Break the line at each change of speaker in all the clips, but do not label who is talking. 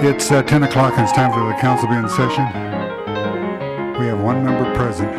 It's 10 o'clock and it's time for the council to be in session. We have one member present.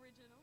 original.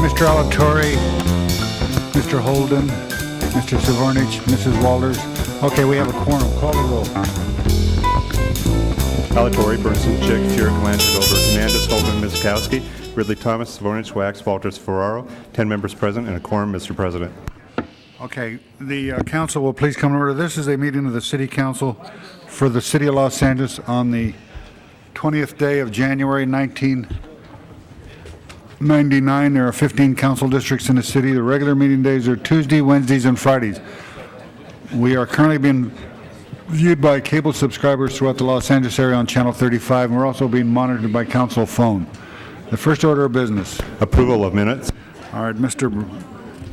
Mr. Alatorre, Mr. Holden, Mr. Savornich, Mrs. Walters. Okay, we have a quorum. Call the roll.
Alatorre, Burnson, Chick, Furyk, Blanchard, Over, Hernandez, Holden, Mizkowski, Ridley Thomas, Savornich, Wax, Walters, Ferraro. 10 members present and a quorum, Mr. President.
Okay, the council will please come to order. This is a meeting of the City Council for the City of Los Angeles on the 20th day of January 1999. There are 15 council districts in the city. The regular meeting days are Tuesday, Wednesdays, and Fridays. We are currently being viewed by cable subscribers throughout the Los Angeles area on Channel 35, and we're also being monitored by council phone. The first order of business.
Approval of minutes.
All right, Mr.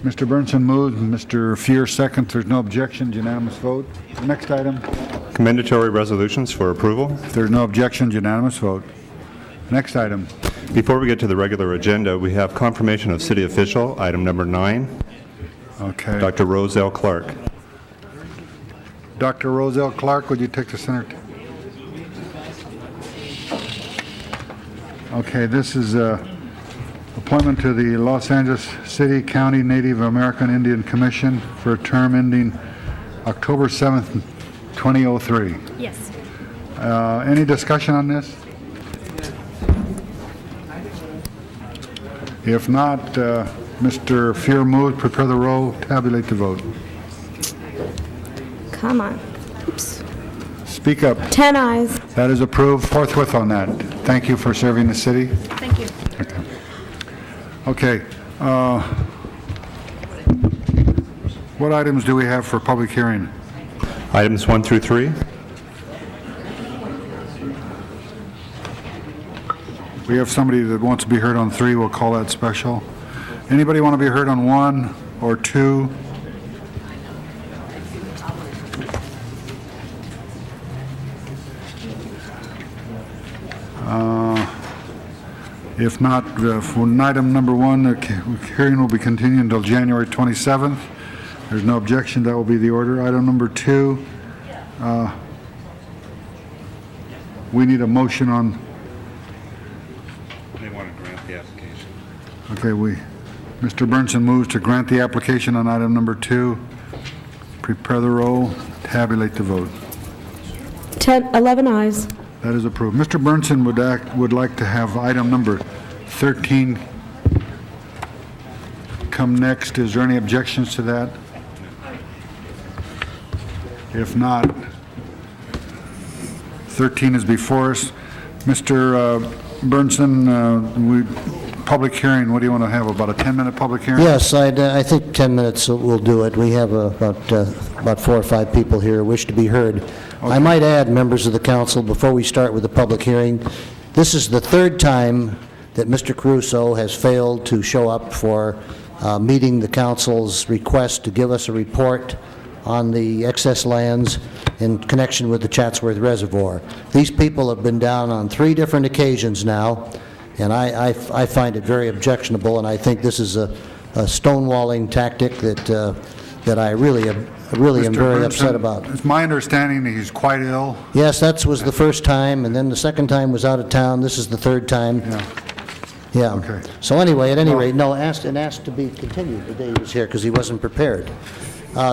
Mr. Burnson moves, Mr. Fuhr seconds. There's no objection, unanimous vote. Next item.
Commendatory resolutions for approval.
If there's no objection, unanimous vote. Next item.
Before we get to the regular agenda, we have confirmation of city official, item number 9,
Okay.
Dr. Rose L. Clark.
Dr. Roselle Clark, would you take the center? Okay, this is appointment to the Los Angeles City County Native American Indian Commission for a term ending October 7th, 2003.
Yes.
Any discussion on this? If not, Mr. Fuhr moves, prepare the roll, tabulate the vote.
Come on. Oops.
Speak up.
10 ayes.
That is approved forthwith on that. Thank you for serving the city.
Thank you.
Okay. What items do we have for public hearing?
Items 1 through 3.
We have somebody that wants to be heard on 3. We'll call that special. Anybody want to be heard on 1 or 2? If not, for item number 1, the hearing will be continued until January 27th. There's no objection, that will be the order. Item number 2, we need a motion on,
They want to grant the application.
okay, Mr. Burnson moves to grant the application on item number 2. Prepare the roll, tabulate the vote.
11 ayes.
That is approved. Mr. Burnson would like to have item number 13 come next. Is there any objections to that? If not, 13 is before us. Mr. Burnson, public hearing, what do you want to have, about a 10-minute public hearing?
Yes, I think 10 minutes will do it. We have about 4 or 5 people here who wish to be heard. I might add, members of the council, before we start with the public hearing, this is the 3rd time that Mr. Caruso has failed to show up for meeting the council's request to give us a report on the excess lands in connection with the Chatsworth Reservoir. These people have been down on 3 different occasions now, and I find it very objectionable, and I think this is a stonewalling tactic that I really am
Mr.
very
Burnson,
upset about.
It's my understanding that he's quite ill.
Yes, that was the first time, and then the second time was out of town. This is the 3rd time. Yeah.
Okay.
So anyway, at any rate, no, asked to be continued the day he was here because he wasn't prepared.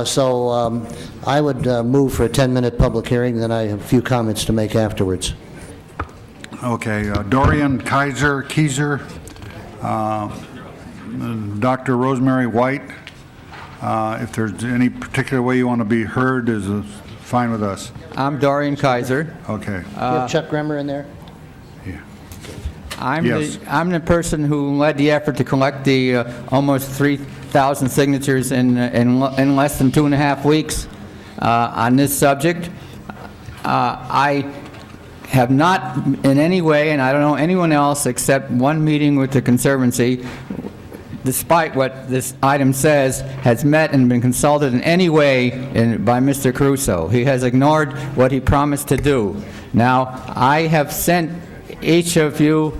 So I would move for a 10-minute public hearing, then I have a few comments to make afterwards.
Okay, Dorian Kaiser, Dr. Rosemary White. If there's any particular way you want to be heard, is fine with us.
I'm Dorian Kaiser.
Okay.
You have Chuck Bremer in there?
Yes.
I'm the person who led the effort to collect the almost 3,000 signatures in less than 2.5 weeks on this subject. I have not in any way, and I don't know anyone else except one meeting with the Conservancy, despite what this item says, has met and been consulted in any way by Mr. Caruso. He has ignored what he promised to do. Now, I have sent each of you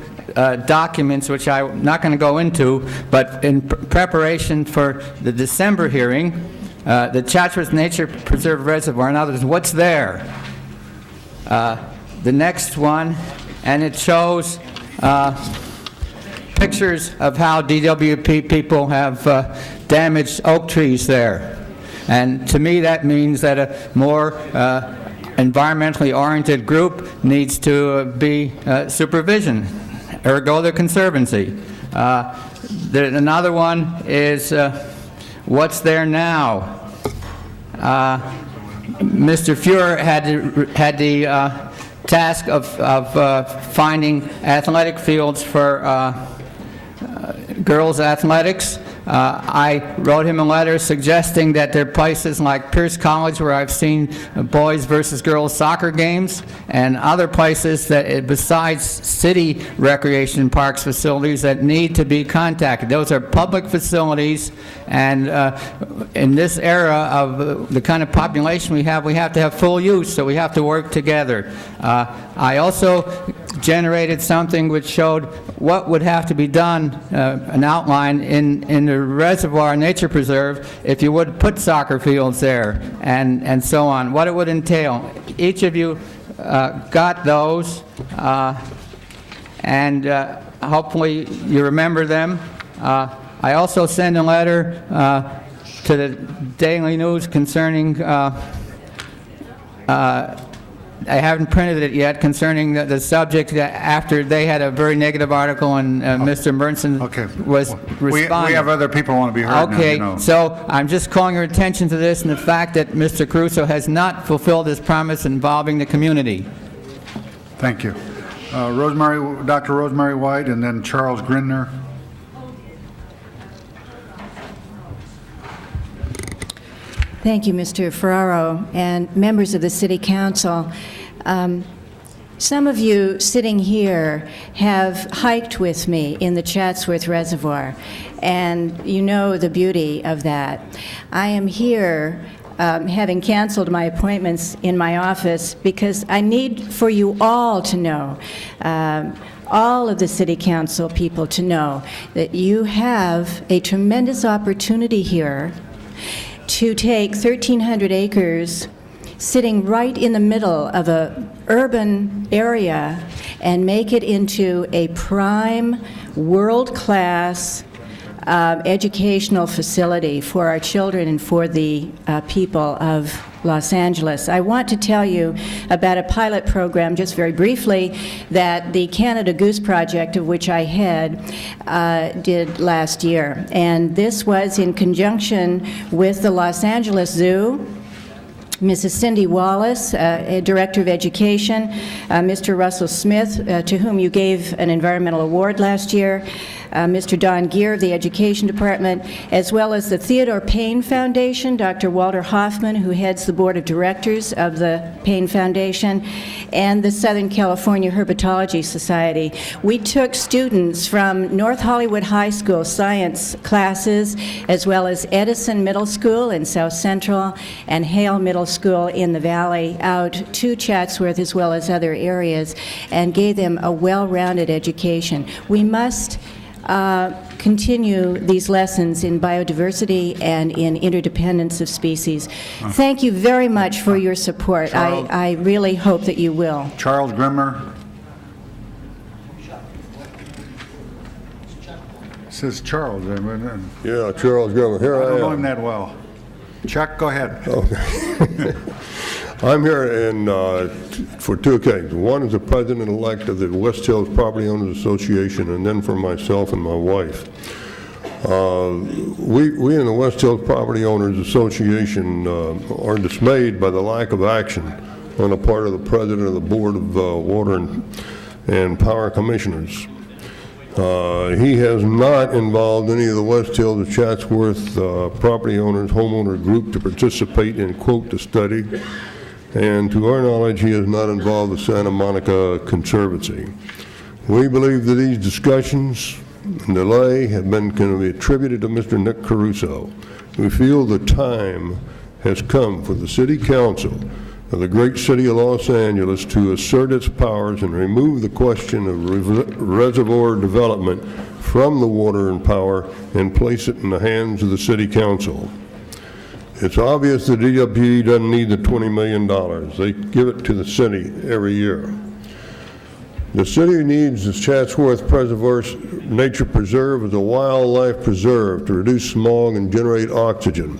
documents, which I'm not going to go into, but in preparation for the December hearing, the Chatsworth Nature Preserve Reservoir, in other words, what's there? The next one, and it shows pictures of how DWP people have damaged oak trees there. And to me, that means that a more environmentally oriented group needs to be supervision, ergo the Conservancy. Another one is what's there now. Mr. Fuhr had the task of finding athletic fields for girls' athletics. I wrote him a letter suggesting that there are places like Pierce College where I've seen boys versus girls soccer games, and other places that, besides city recreation parks facilities, that need to be contacted. Those are public facilities, and in this era of the kind of population we have to have full use, so we have to work together. I also generated something which showed what would have to be done, an outline in the reservoir nature preserve if you would put soccer fields there, and so on, what it would entail. Each of you got those, and hopefully you remember them. I also sent a letter to the Daily News concerning I haven't printed it yet, concerning the subject that after they had a very negative article and Mr. Burnson
Okay.
was responding.
We have other people who want to be heard now,
Okay,
you know.
so I'm just calling your attention to this and the fact that Mr. Caruso has not fulfilled his promise involving the community.
Thank you. Dr. Rosemary White, and then Charles Grinner.
Thank you, Mr. Ferraro, and members of the City Council. Some of you sitting here have hiked with me in the Chatsworth Reservoir, and you know the beauty of that. I am here having canceled my appointments in my office because I need for you all to know, all of the City Council people to know, that you have a tremendous opportunity here to take 1,300 acres sitting right in the middle of an urban area and make it into a prime, world-class educational facility for our children and for the people of Los Angeles. I want to tell you about a pilot program, just very briefly, that the Canada Goose Project, of which I head, did last year. And this was in conjunction with the Los Angeles Zoo, Mrs. Cindy Wallace, Director of Education, Mr. Russell Smith, to whom you gave an environmental award last year, Mr. Don Gear of the Education Department, as well as the Theodore Payne Foundation, Dr. Walter Hoffman, who heads the Board of Directors of the Payne Foundation, and the Southern California Herpetology Society. We took students from North Hollywood High School science classes, as well as Edison Middle School in South Central and Hale Middle School in the Valley, out to Chatsworth as well as other areas, and gave them a well-rounded education. We must continue these lessons in biodiversity and in interdependence of species. Thank you very much for your support.
Charles.
I really hope that you will.
Charles Grimmer. It says Charles.
Yeah, Charles Grimmer. Here
I don't know
I
him
am.
that well. Chuck, go ahead.
I'm here for two occasions. One is the president-elect of the West Hills Property Owners Association, and then for myself and my wife. We in the West Hills Property Owners Association are dismayed by the lack of action on the part of the president of the Board of Water and Power Commissioners. He has not involved any of the West Hills or Chatsworth property owners, homeowner group to participate in, quote, the study. And to our knowledge, he has not involved the Santa Monica Conservancy. We believe that these discussions and delay can be attributed to Mr. Nick Caruso. We feel the time has come for the City Council of the great city of Los Angeles to assert its powers and remove the question of reservoir development from the Water and Power and place it in the hands of the City Council. It's obvious the DWP doesn't need the $20 million. They give it to the city every year. The city needs the Chatsworth Nature Preserve as a wildlife preserve to reduce smog and generate oxygen.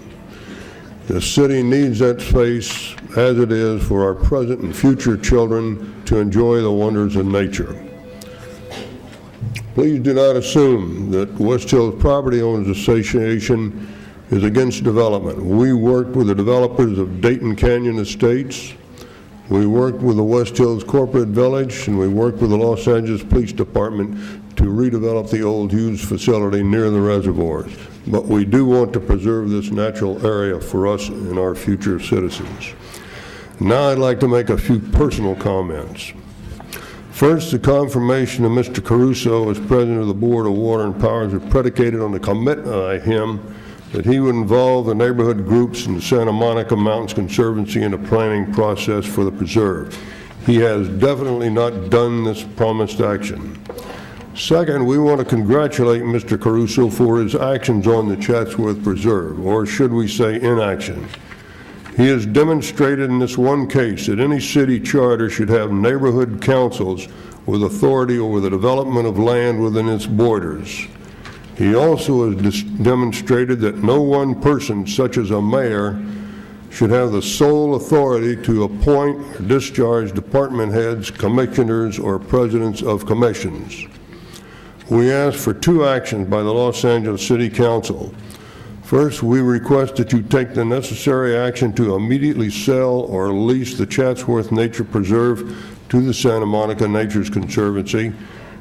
The city needs that space as it is for our present and future children to enjoy the wonders of nature. Please do not assume that West Hills Property Owners Association is against development. We worked with the developers of Dayton Canyon Estates, we worked with the West Hills Corporate Village, and we worked with the Los Angeles Police Department to redevelop the old Hughes facility near the reservoirs, but we do want to preserve this natural area for us and our future citizens. Now I'd like to make a few personal comments. First, the confirmation of Mr. Caruso as President of the Board of Water and Power is predicated on the commitment by him that he would involve the neighborhood groups in the Santa Monica Mountains Conservancy in the planning process for the preserve. He has definitely not done this promised action. Second, we want to congratulate Mr. Caruso for his actions on the Chatsworth Preserve, or should we say inaction. He has demonstrated in this one case that any city charter should have neighborhood councils with authority over the development of land within its borders. He also has demonstrated that no one person, such as a mayor, should have the sole authority to appoint or discharge department heads, commissioners, or presidents of commissions. We ask for two actions by the Los Angeles City Council. First, we request that you take the necessary action to immediately sell or lease the Chatsworth Nature Preserve to the Santa Monica Nature's Conservancy.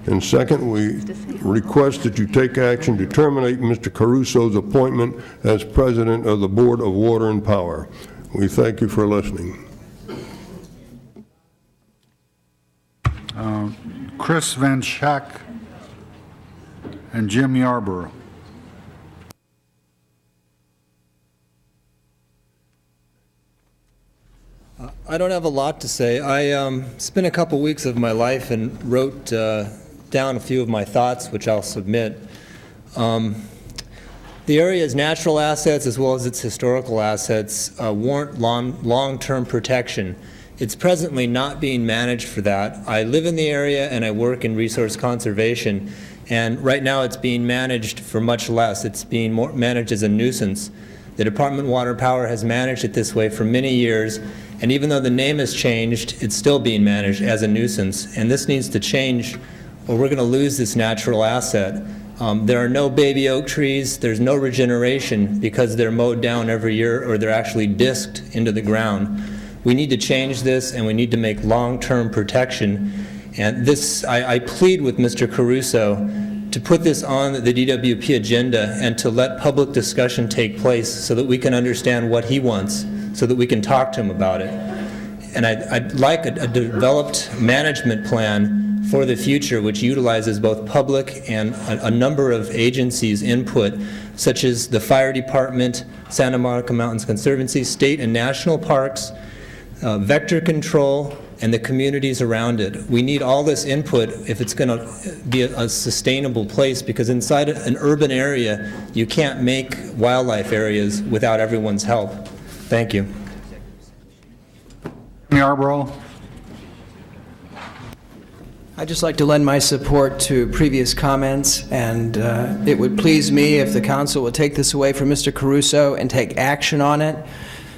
And second, we request that you take action to terminate Mr. Caruso's appointment as President of the Board of Water and Power. We thank you for listening.
Chris Van Schack and Jim Yarborough.
I don't have a lot to say. I spent a couple weeks of my life and wrote down a few of my thoughts, which I'll submit. The area's natural assets, as well as its historical assets, warrant long-term protection. It's presently not being managed for that. I live in the area and I work in resource conservation, and right now it's being managed for much less. It's being managed as a nuisance. The Department of Water and Power has managed it this way for many years, and even though the name has changed, it's still being managed as a nuisance. And this needs to change, or we're going to lose this natural asset. There are no baby oak trees, there's no regeneration because they're mowed down every year or they're actually disked into the ground. We need to change this, and we need to make long-term protection. And this, I plead with Mr. Caruso to put this on the DWP agenda and to let public discussion take place so that we can understand what he wants, so that we can talk to him about it. And I'd like a developed management plan for the future which utilizes both public and a number of agencies' input, such as the Fire Department, Santa Monica Mountains Conservancy, state and national parks, vector control, and the communities around it. We need all this input if it's going to be a sustainable place, because inside an urban area, you can't make wildlife areas without everyone's help. Thank you.
Yarborough.
I'd just like to lend my support to previous comments, and it would please me if the council would take this away from Mr. Caruso and take action on it.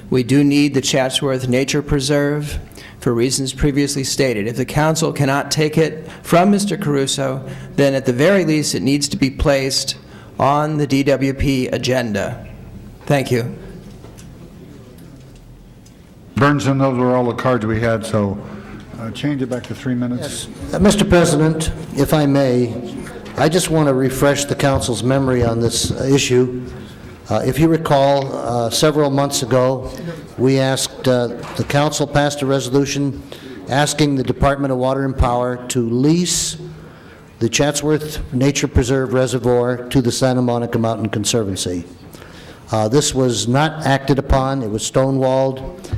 We do need the Chatsworth Nature Preserve for reasons previously stated. If the council cannot take it from Mr. Caruso, then at the very least it needs to be placed on the DWP agenda. Thank you.
Burnson, those were all the cards we had, so change it back to 3 minutes.
Mr. President, if I may, I just want to refresh the council's memory on this issue. If you recall, several months ago, we asked, the council passed a resolution asking the Department of Water and Power to lease the Chatsworth Nature Preserve Reservoir to the Santa Monica Mountain Conservancy. This was not acted upon. It was stonewalled.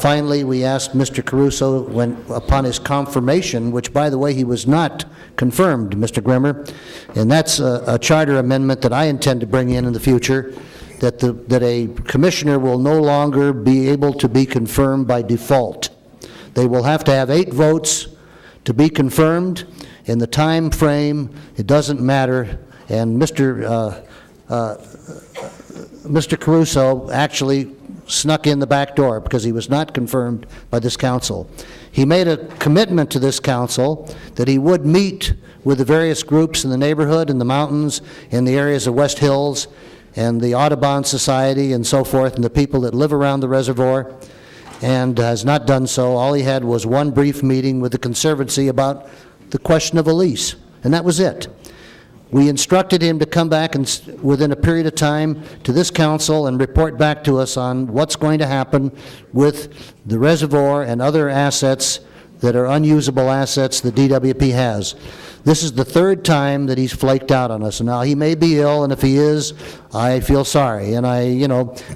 Finally, we asked Mr. Caruso, when upon his confirmation, which, by the way, he was not confirmed, Mr. Grimmer, and that's a charter amendment that I intend to bring in the future, that a commissioner will no longer be able to be confirmed by default. They will have to have 8 votes to be confirmed. In the time frame, it doesn't matter, and Mr. Caruso actually snuck in the back door because he was not confirmed by this council. He made a commitment to this council that he would meet with the various groups in the neighborhood, in the mountains, in the areas of West Hills, and the Audubon Society and so forth, and the people that live around the reservoir, and has not done so. All he had was one brief meeting with the Conservancy about the question of a lease, and that was it. We instructed him to come back and, within a period of time, to this council and report back to us on what's going to happen with the reservoir and other assets that are unusable assets that DWP has. This is the third time that he's flaked out on us. Now, he may be ill, and if he is, I feel sorry. And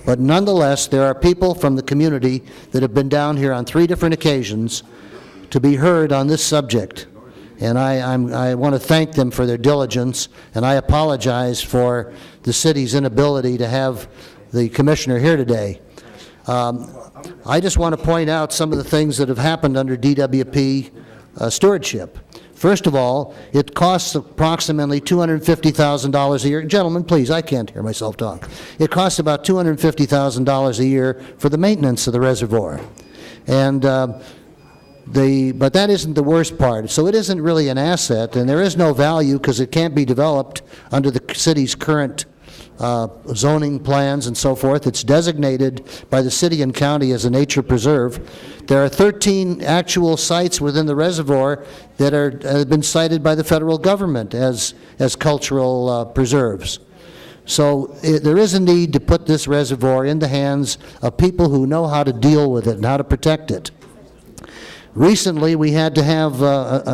but nonetheless, there are people from the community that have been down here on 3 different occasions to be heard on this subject. And I want to thank them for their diligence, and I apologize for the city's inability to have the commissioner here today. I just want to point out some of the things that have happened under DWP stewardship. First of all, it costs approximately $250,000 a year. Gentlemen, please, I can't hear myself talk. It costs about $250,000 a year for the maintenance of the reservoir. And but that isn't the worst part. So it isn't really an asset, and there is no value because it can't be developed under the city's current zoning plans and so forth. It's designated by the city and county as a nature preserve. There are 13 actual sites within the reservoir that have been cited by the federal government as cultural preserves. So there is a need to put this reservoir in the hands of people who know how to deal with it and how to protect it. Recently, we had to have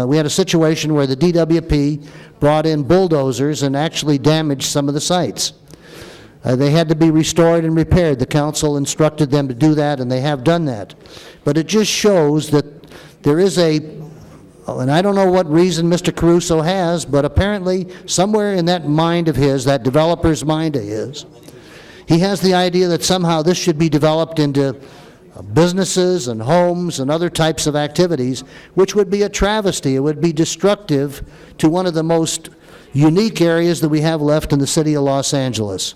we had a situation where the DWP brought in bulldozers and actually damaged some of the sites. They had to be restored and repaired. The council instructed them to do that, and they have done that. But it just shows that there is and I don't know what reason Mr. Caruso has, but apparently somewhere in that mind of his, that developer's mind of his, he has the idea that somehow this should be developed into businesses and homes and other types of activities, which would be a travesty. It would be destructive to one of the most unique areas that we have left in the city of Los Angeles.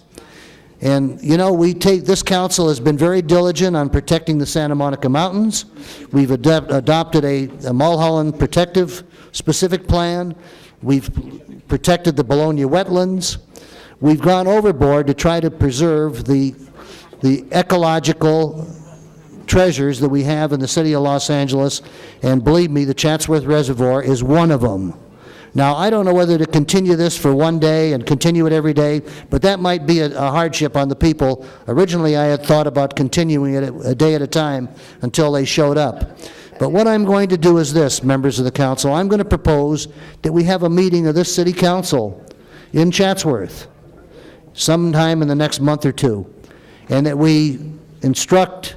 And, this council has been very diligent on protecting the Santa Monica Mountains. We've adopted a Mulholland Protective Specific Plan. We've protected the Bologna wetlands. We've gone overboard to try to preserve the ecological treasures that we have in the city of Los Angeles, and believe me, the Chatsworth Reservoir is one of them. Now, I don't know whether to continue this for one day and continue it every day, but that might be a hardship on the people. Originally, I had thought about continuing it a day at a time until they showed up. But what I'm going to do is this, members of the council. I'm going to propose that we have a meeting of this city council in Chatsworth sometime in the next month or two, and that we instruct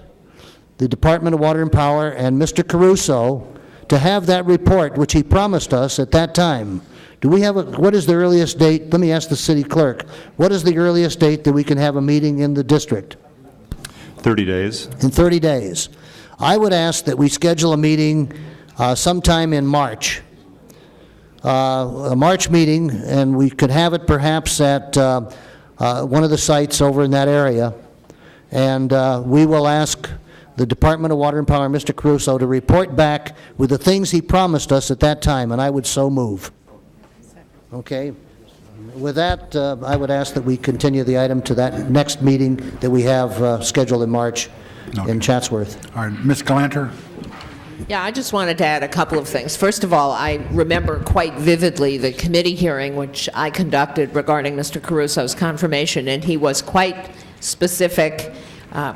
the Department of Water and Power and Mr. Caruso to have that report, which he promised us at that time. Do we have what is the earliest date? Let me ask the city clerk. What is the earliest date that we can have a meeting in the district?
30 days.
In 30 days. I would ask that we schedule a meeting sometime in March. A March meeting, and we could have it perhaps at one of the sites over in that area. And we will ask the Department of Water and Power, Mr. Caruso, to report back with the things he promised us at that time, and I would so move. Okay? With that, I would ask that we continue the item to that next meeting that we have scheduled in March in Chatsworth.
All right, Ms. Galanter?
Yeah, I just wanted to add a couple of things. First of all, I remember quite vividly the committee hearing which I conducted regarding Mr. Caruso's confirmation, and he was quite specific.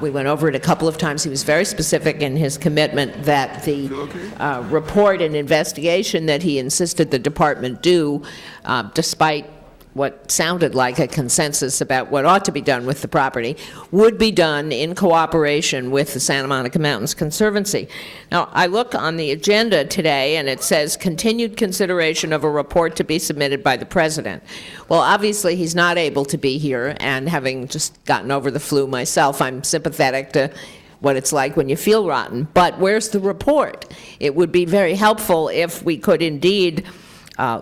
We went over it a couple of times. He was very specific in his commitment that the report and investigation that he insisted the department do, despite what sounded like a consensus about what ought to be done with the property, would be done in cooperation with the Santa Monica Mountains Conservancy. Now, I look on the agenda today, and it says continued consideration of a report to be submitted by the president. Well, obviously, he's not able to be here, and having just gotten over the flu myself, I'm sympathetic to what it's like when you feel rotten. But where's the report? It would be very helpful if we could indeed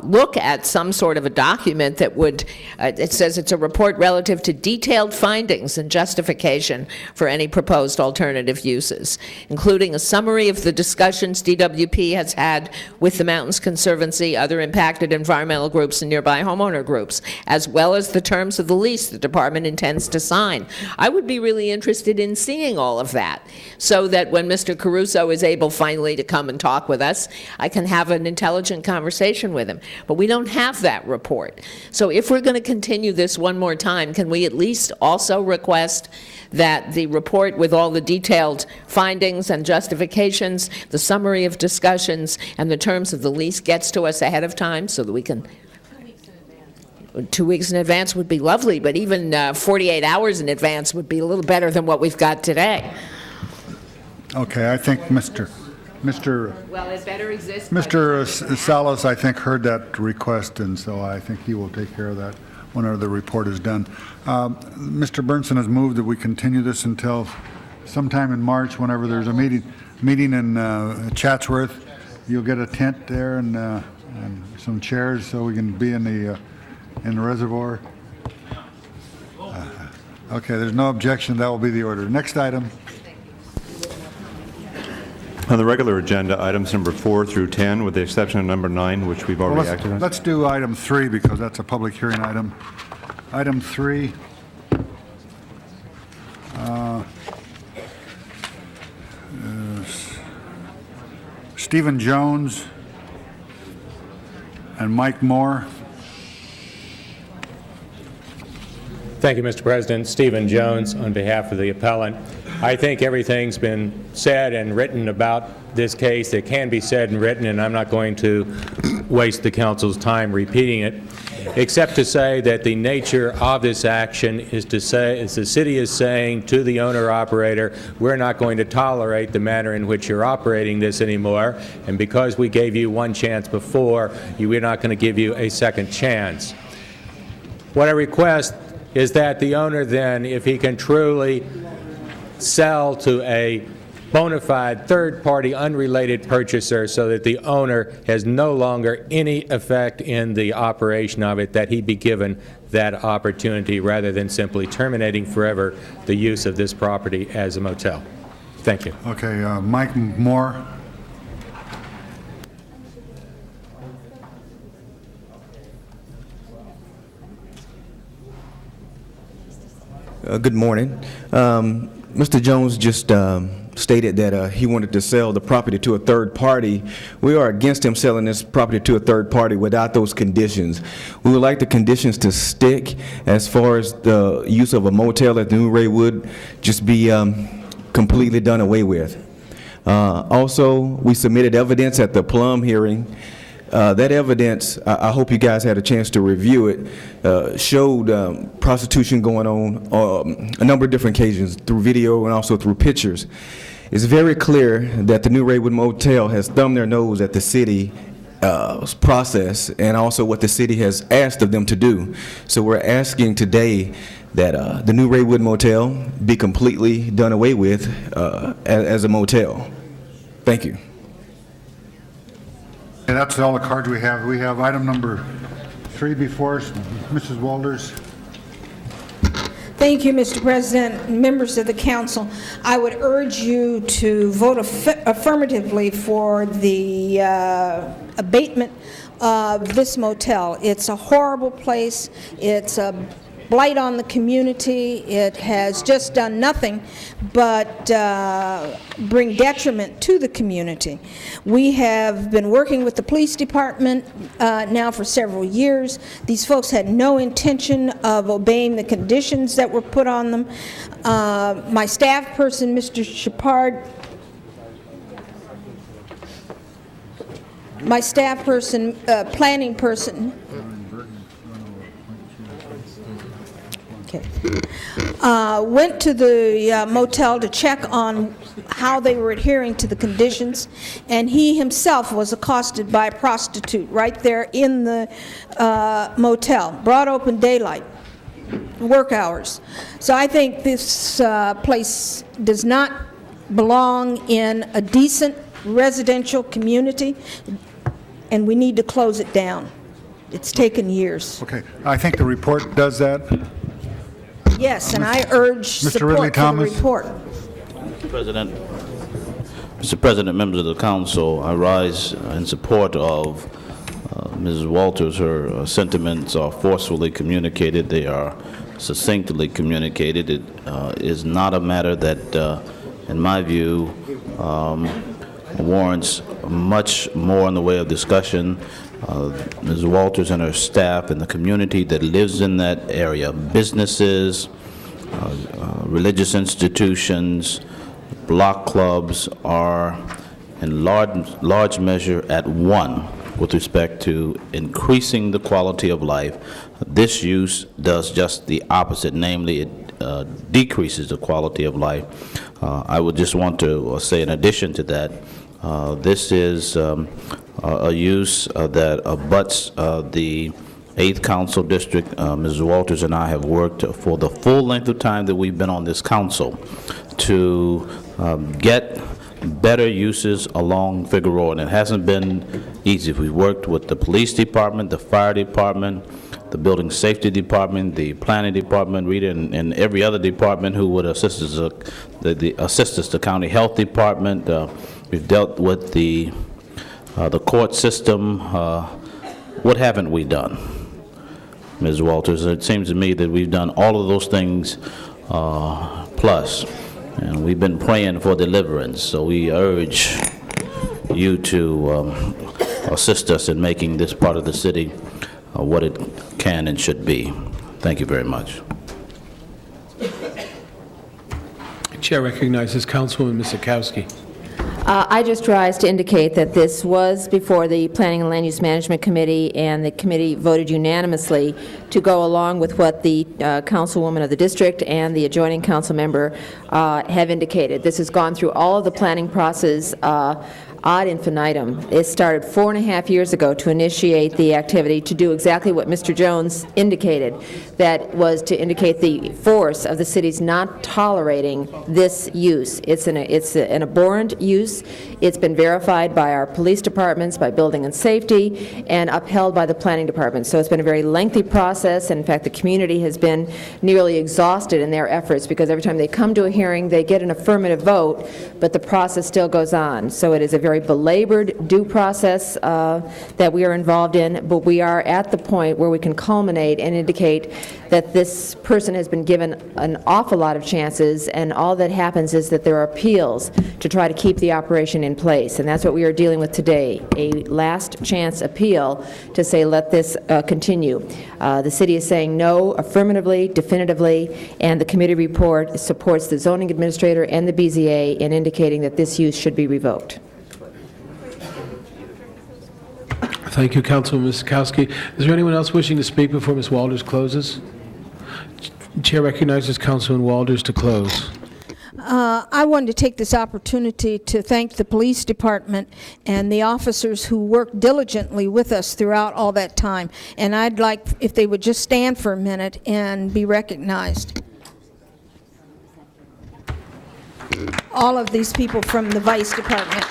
look at some sort of a document that would, it says it's a report relative to detailed findings and justification for any proposed alternative uses, including a summary of the discussions DWP has had with the Mountains Conservancy, other impacted environmental groups, and nearby homeowner groups, as well as the terms of the lease the department intends to sign. I would be really interested in seeing all of that, so that when Mr. Caruso is able finally to come and talk with us, I can have an intelligent conversation with with him. But we don't have that report. So if we're going to continue this one more time, can we at least also request that the report with all the detailed findings and justifications, the summary of discussions, and the terms of the lease gets to us ahead of time so that we can... 2 weeks in advance would be lovely, but even 48 hours in advance would be a little better than what we've got today.
Okay, I think Mr.
Well, it better exist.
Salas, I think, heard that request, and so I think he will take care of that whenever the report is done. Mr. Burnson has moved that we continue this until sometime in March, whenever there's a meeting in Chatsworth. You'll get a tent there and some chairs so we can be in the reservoir. Okay, there's no objection. That will be the order. Next item.
On the regular agenda, items number 4 through 10, with the exception of number 9, which we've already
Well,
acted on.
let's do item 3 because that's a public hearing item. Item 3. Stephen Jones and Mike Moore.
Thank you, Mr. President. Stephen Jones on behalf of the appellant. I think everything's been said and written about this case that can be said and written, and I'm not going to waste the council's time repeating it, except to say that the nature of this action is to say, as the city is saying to the owner-operator, we're not going to tolerate the manner in which you're operating this anymore, and because we gave you one chance before, we're not going to give you a second chance. What I request is that the owner then, if he can truly sell to a bona fide third-party unrelated purchaser so that the owner has no longer any effect in the operation of it, that he be given that opportunity rather than simply terminating forever the use of this property as a motel. Thank you.
Okay, Mike Moore.
Good morning. Mr. Jones just stated that he wanted to sell the property to a third party. We are against him selling this property to a third party without those conditions. We would like the conditions to stick as far as the use of a motel at the New Raywood just be completely done away with. Also, we submitted evidence at the Plum hearing. That evidence, I hope you guys had a chance to review it, showed prostitution going on a number of different occasions through video and also through pictures. It's very clear that the New Raywood Motel has thumbed their nose at the city process and also what the city has asked of them to do. So we're asking today that the New Raywood Motel be completely done away with as a motel. Thank you.
And that's all the cards we have. We have item number 3 before us. Mrs. Walters.
Thank you, Mr. President. Members of the council, I would urge you to vote affirmatively for the abatement of this motel. It's a horrible place. It's a blight on the community. It has just done nothing but bring detriment to the community. We have been working with the police department now for several years. These folks had no intention of obeying the conditions that were put on them. My staff person, Mr. Shepard, my staff person, planning person, went to the motel to check on how they were adhering to the conditions, and he himself was accosted by a prostitute right there in the motel, broad open daylight, work hours. So I think this place does not belong in a decent residential community, and we need to close it down. It's taken years.
Okay, I think the report does that.
Yes, and I urge support for the report.
Mr. President, members of the council, I rise in support of Mrs. Walters. Her sentiments are forcefully communicated. They are succinctly communicated. It is not a matter that, in my view, warrants much more in the way of discussion. Ms. Walters and her staff and the community that lives in that area, businesses, religious institutions, block clubs are in large measure at one with respect to increasing the quality of life. This use does just the opposite, namely it decreases the quality of life. I would just want to say in addition to that, this is a use that abuts the 8th Council District. Ms. Walters and I have worked for the full length of time that we've been on this council to get better uses along Figueroa, and it hasn't been easy. We've worked with the police department, the fire department, the building safety department, the planning department, Rita, and every other department who would assist us, the county health department. We've dealt with the court system. What haven't we done, Ms. Walters? It seems to me that we've done all of those things plus, and we've been praying for deliverance. So we urge you to assist us in making this part of the city what it can and should be. Thank you very much.
Chair recognizes Councilwoman Miskowski.
I just rise to indicate that this was before the Planning and Land Use Management Committee, and the committee voted unanimously to go along with what the councilwoman of the district and the adjoining council member have indicated. This has gone through all of the planning process ad infinitum. It started 4.5 years ago to initiate the activity to do exactly what Mr. Jones indicated. That was to indicate the force of the city's not tolerating this use. It's an abhorrent use. It's been verified by our police departments, by building and safety, and upheld by the planning department. So it's been a very lengthy process. And in fact, the community has been nearly exhausted in their efforts, because every time they come to a hearing, they get an affirmative vote, but the process still goes on. So it is a very belabored due process that we are involved in, but we are at the point where we can culminate and indicate that this person has been given an awful lot of chances, and all that happens is that there are appeals to try to keep the operation in place. And that's what we are dealing with today, a last chance appeal to say let this continue. The city is saying no affirmatively, definitively, and the committee report supports the zoning administrator and the BZA in indicating that this use should be revoked.
Thank you, Councilwoman Miskowski. Is there anyone else wishing to speak before Ms. Walters closes? Chair recognizes Councilman Walters to close.
I wanted to take this opportunity to thank the police department and the officers who worked diligently with us throughout all that time. And I'd like if they would just stand for a minute and be recognized. All of these people from the Vice Department.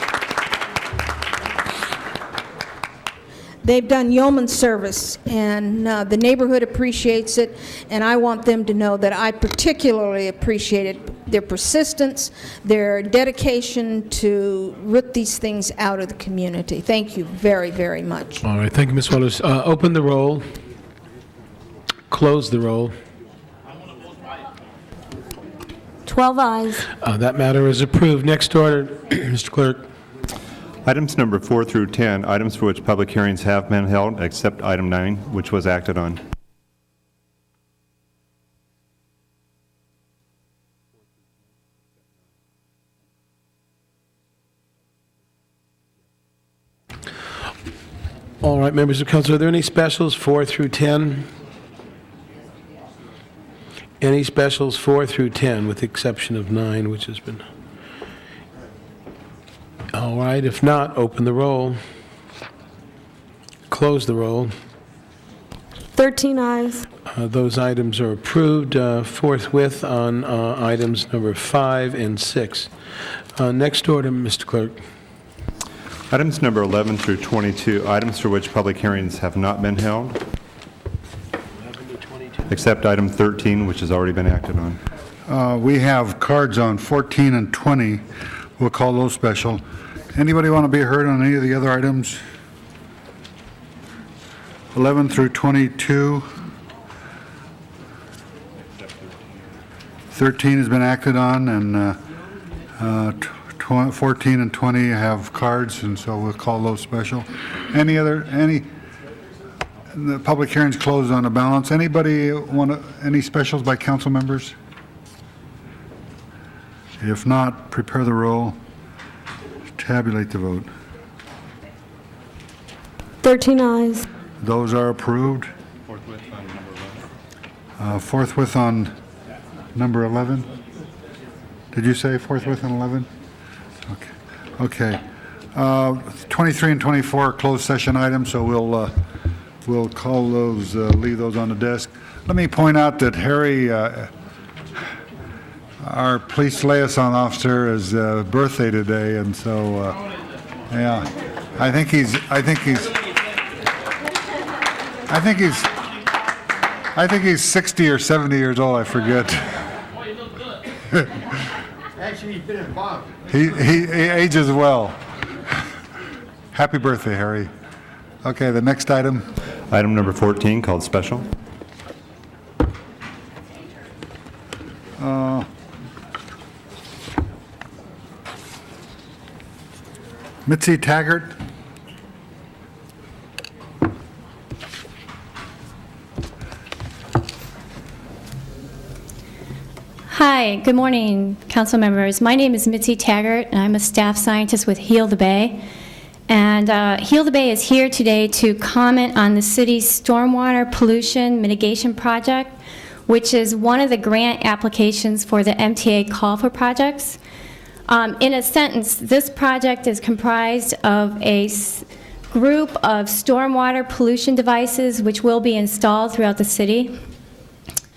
They've done yeoman service, and the neighborhood appreciates it, and I want them to know that I particularly appreciated their persistence, their dedication to root these things out of the community. Thank you very, very much.
All right, thank you, Ms. Walters. Open the roll. Close the roll.
12 ayes.
That matter is approved. Next order, Mr. Clerk.
Items number 4 through 10, items for which public hearings have been held, except item 9, which was acted on.
All right, members of council, are there any specials 4 through 10? Any specials 4 through 10, with the exception of 9, which has been... All right, if not, open the roll. Close the roll.
13 ayes.
Those items are approved forthwith on items number 5 and 6. Next order, Mr. Clerk.
Items number 11 through 22, items for which public hearings have not been held, except item 13, which has already been acted on.
We have cards on 14 and 20. We'll call those special. Anybody want to be heard on any of the other items? 11 through 22. 13 has been acted on, and 14 and 20 have cards, and so we'll call those special. Any The public hearing's closed on the balance. Anybody any specials by council members? If not, prepare the roll. Tabulate the vote.
13 ayes.
Those are approved. Forthwith on number 11? Did you say forthwith on 11? Okay. 23 and 24 are closed session items, so we'll call those, leave those on the desk. Let me point out that Harry, our police liaison officer, is birthday today, and so yeah, I think he's 60 or 70 years old. I forget.
Actually, he's been involved.
He ages well. Happy birthday, Harry. Okay, the next item.
Item number 14, called special.
Mitzi Taggart.
Hi, good morning, council members. My name is Mitzi Taggart, and I'm a staff scientist with Heal the Bay. And Heal the Bay is here today to comment on the city's stormwater pollution mitigation project, which is one of the grant applications for the MTA call for projects. In a sentence, this project is comprised of a group of stormwater pollution devices which will be installed throughout the city.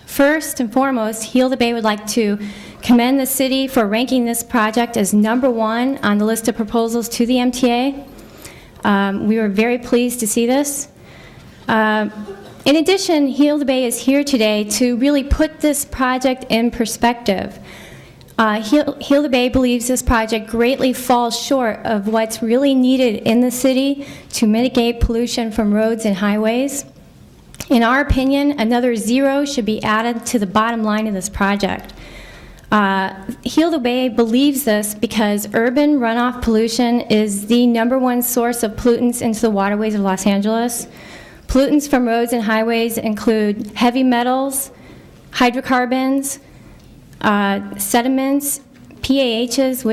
First and foremost, Heal the Bay would like to commend the city for ranking this project as #1 on the list of proposals to the MTA. We were very pleased to see this. In addition, Heal the Bay is here today to really put this project in perspective. Heal the Bay believes this project greatly falls short of what's really needed in the city to mitigate pollution from roads and highways. In our opinion, another 0 should be added to the bottom line of this project. Heal the Bay believes this because urban runoff pollution is the #1 source of pollutants into the waterways of Los Angeles. Pollutants from roads and highways include heavy metals, hydrocarbons, sediments, PAHs,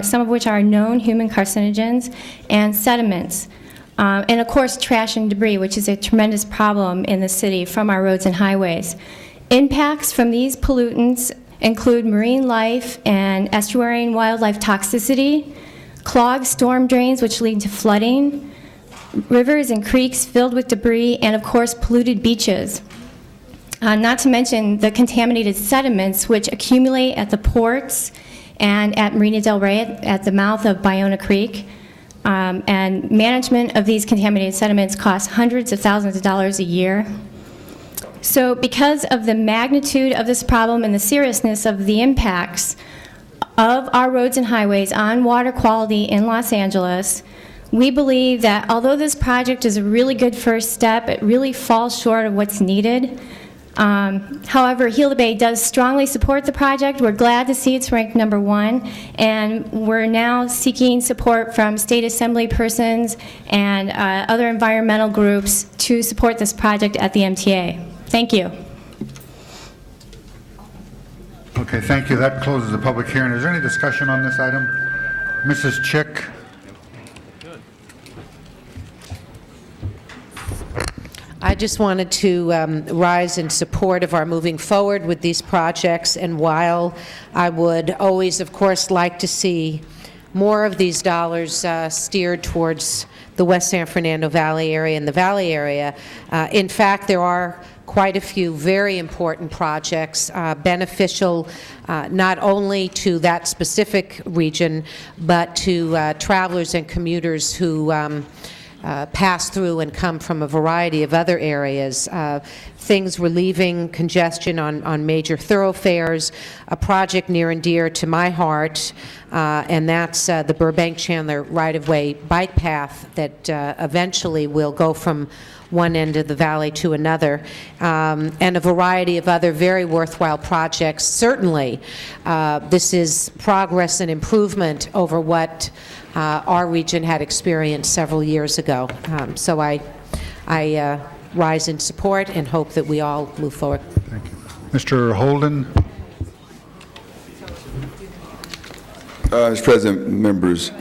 some of which are known human carcinogens, and sediments. And of course, trash and debris, which is a tremendous problem in the city from our roads and highways. Impacts from these pollutants include marine life and estuarine wildlife toxicity, clogged storm drains which lead to flooding, rivers and creeks filled with debris, and of course, polluted beaches. Not to mention the contaminated sediments which accumulate at the ports and at Marina del Rey at the mouth of Ballona Creek. And management of these contaminated sediments costs hundreds of thousands of dollars a year. So because of the magnitude of this problem and the seriousness of the impacts of our roads and highways on water quality in Los Angeles, we believe that although this project is a really good first step, it really falls short of what's needed. However, Heal the Bay does strongly support the project. We're glad to see it's ranked #1, and we're now seeking support from state assembly persons and other environmental groups to support this project at the MTA. Thank you.
Okay, thank you. That closes the public hearing. Is there any discussion on this item? Mrs. Chick?
I just wanted to rise in support of our moving forward with these projects, and while I would always, of course, like to see more of these dollars steered towards the West San Fernando Valley area and the Valley area, in fact, there are quite a few very important projects beneficial not only to that specific region, but to travelers and commuters who pass through and come from a variety of other areas. Things relieving congestion on major thoroughfares, a project near and dear to my heart, and that's the Burbank-Chandler right-of-way bike path that eventually will go from one end of the valley to another, and a variety of other very worthwhile projects. Certainly, this is progress and improvement over what our region had experienced several years ago. So I
rise in support and hope that we all move forward.
Mr. Holden?
Mr. President, members,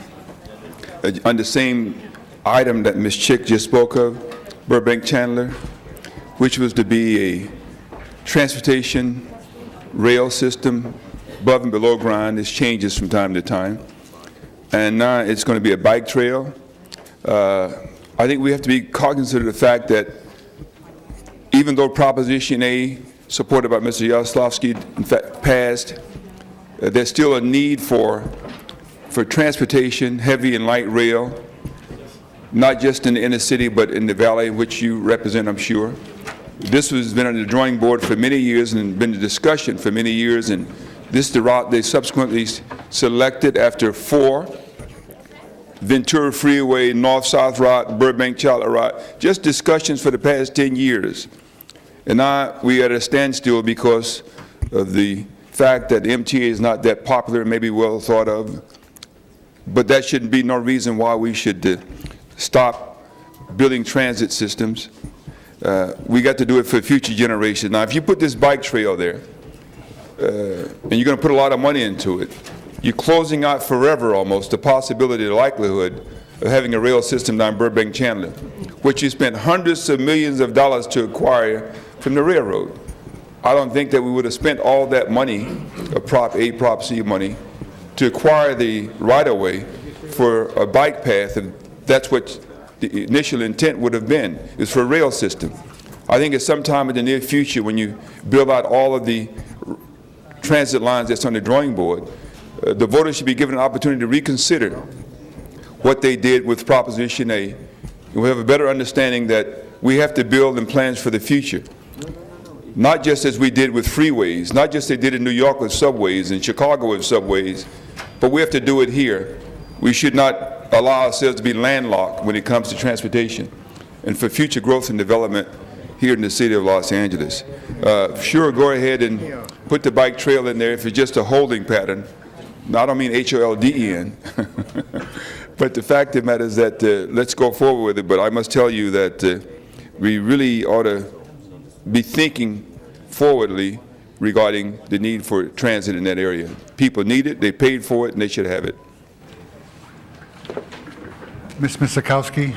on the same item that Ms. Chick just spoke of, Burbank Chandler, which was to be a transportation rail system above and below ground. This changes from time to time. And now it's going to be a bike trail. I think we have to be cognizant of the fact that even though Proposition A, supported by Mr. Yoslovsky, in fact passed, there's still a need for transportation, heavy and light rail, not just in the inner city, but in the valley, which you represent, I'm sure. This has been on the drawing board for many years and been a discussion for many years, and this is the route they subsequently selected after 4, Ventura Freeway, North-South route, Burbank-Charlotte route, just discussions for the past 10 years. And now we are at a standstill because of the fact that the MTA is not that popular, maybe well thought of, but that shouldn't be no reason why we should stop building transit systems. We got to do it for future generations. Now, if you put this bike trail there, and you're going to put a lot of money into it, you're closing out forever almost the possibility, the likelihood of having a rail system down Burbank Chandler, which you spent hundreds of millions of dollars to acquire from the railroad. I don't think that we would have spent all that money, Prop A, Prop C money, to acquire the right-of-way for a bike path, and that's what the initial intent would have been, is for a rail system. I think at some time in the near future, when you build out all of the transit lines that's on the drawing board, the voters should be given an opportunity to reconsider what they did with Proposition A. And we have a better understanding that we have to build and plan for the future, not just as we did with freeways, not just they did in New York with subways and Chicago with subways, but we have to do it here. We should not allow ourselves to be landlocked when it comes to transportation and for future growth and development here in the city of Los Angeles. Sure, go ahead and put the bike trail in there if it's just a holding pattern. Now, I don't mean H-O-L-D-E-N, but the fact of the matter is that let's go forward with it. But I must tell you that we really ought to be thinking forwardly regarding the need for transit in that area. People need it, they paid for it, and they should have it.
Ms. Miskowski?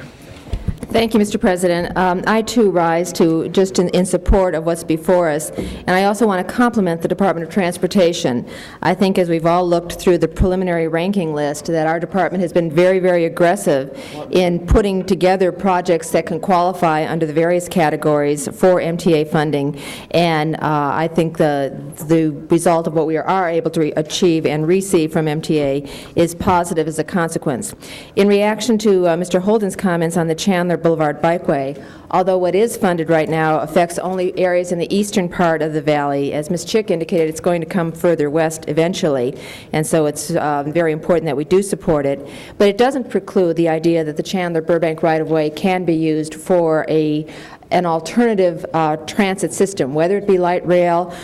Thank you, Mr. President. I, too, rise to just in support of what's before us, and I also want to compliment the Department of Transportation. I think as we've all looked through the preliminary ranking list, that our department has been very, very aggressive in putting together projects that can qualify under the various categories for MTA funding, and I think the result of what we are able to achieve and receive from MTA is positive as a consequence. In reaction to Mr. Holden's comments on the Chandler Boulevard Bikeway, although what is funded right now affects only areas in the eastern part of the valley, as Ms. Chick indicated, it's going to come further west eventually, and so it's very important that we do support it. But it doesn't preclude the idea that the Chandler-Burbank right-of-way can be used for an alternative transit system, whether it be light rail,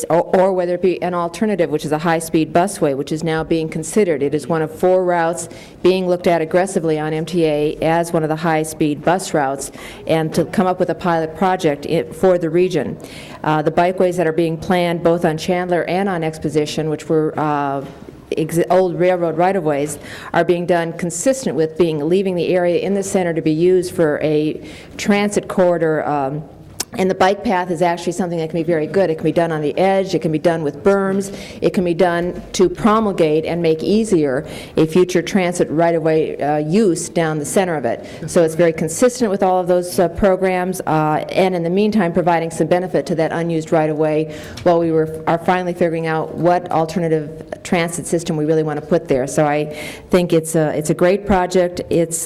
or whether it be an alternative, which is a high-speed busway, which is now being considered. It is one of 4 routes being looked at aggressively on MTA as one of the high-speed bus routes, and to come up with a pilot project for the region. The bikeways that are being planned both on Chandler and on Exposition, which were old railroad right-of-ways, are being done consistent with leaving the area in the center to be used for a transit corridor. And the bike path is actually something that can be very good. It can be done on the edge, it can be done with berms, it can be done to promulgate and make easier a future transit right-of-way use down the center of it. So it's very consistent with all of those programs, and in the meantime providing some benefit to that unused right-of-way while we are finally figuring out what alternative transit system we really want to put there. So I think it's a great project. It's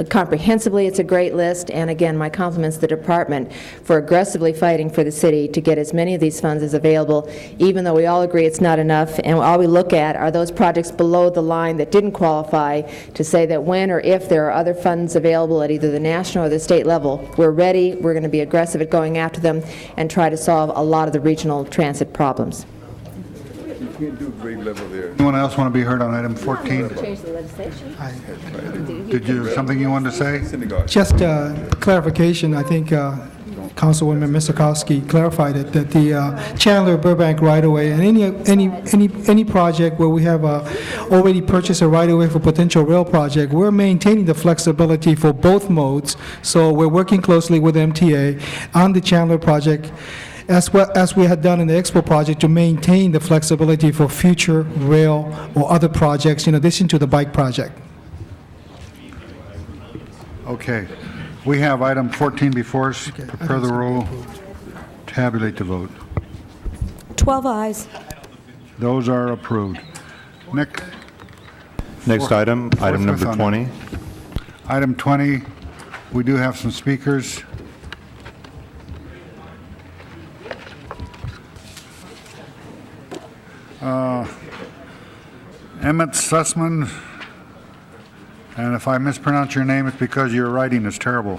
comprehensively, it's a great list, and again, my compliments to the department for aggressively fighting for the city to get as many of these funds as available, even though we all agree it's not enough, and all we look at are those projects below the line that didn't qualify, to say that when or if there are other funds available at either the national or the state level, we're ready, we're going to be aggressive at going after them and try to solve a lot of the regional transit problems.
can't do grade level there.
Anyone else want to be heard on item 14?
Change the legislation.
Did you, something you wanted to say?
Just clarification, I think Councilwoman Miskowski clarified it, that the Chandler Burbank right-of-way and any project where we have already purchased a right-of-way for potential rail project, we're maintaining the flexibility for both modes. So we're working closely with MTA on the Chandler project, as well as we had done in the Expo project, to maintain the flexibility for future rail or other projects in addition to the bike project.
Okay. We have item 14 before us. Prepare the roll. Tabulate the vote.
12 ayes.
Those are approved. Nick?
Next item, item number
Forthwith on
20.
that. Item 20, we do have some speakers. Emmett Sussman, and if I mispronounce your name, it's because your writing is terrible.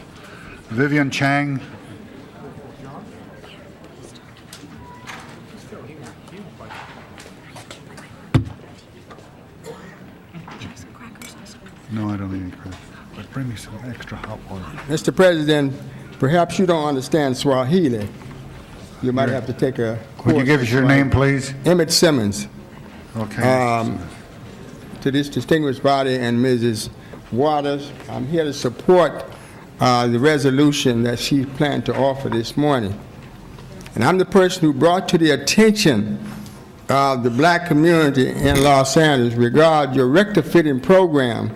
Vivian Chang. No, I don't need any credit. But bring me some extra hot water.
Mr. President, perhaps you don't understand Swahili. You might have to take a course.
Would you give us your name, please?
Emmett Simmons.
Okay.
To this distinguished body and Mrs. Waters, I'm here to support the resolution that she planned to offer this morning. And I'm the person who brought to the attention of the black community in Los Angeles regarding your rectifitting program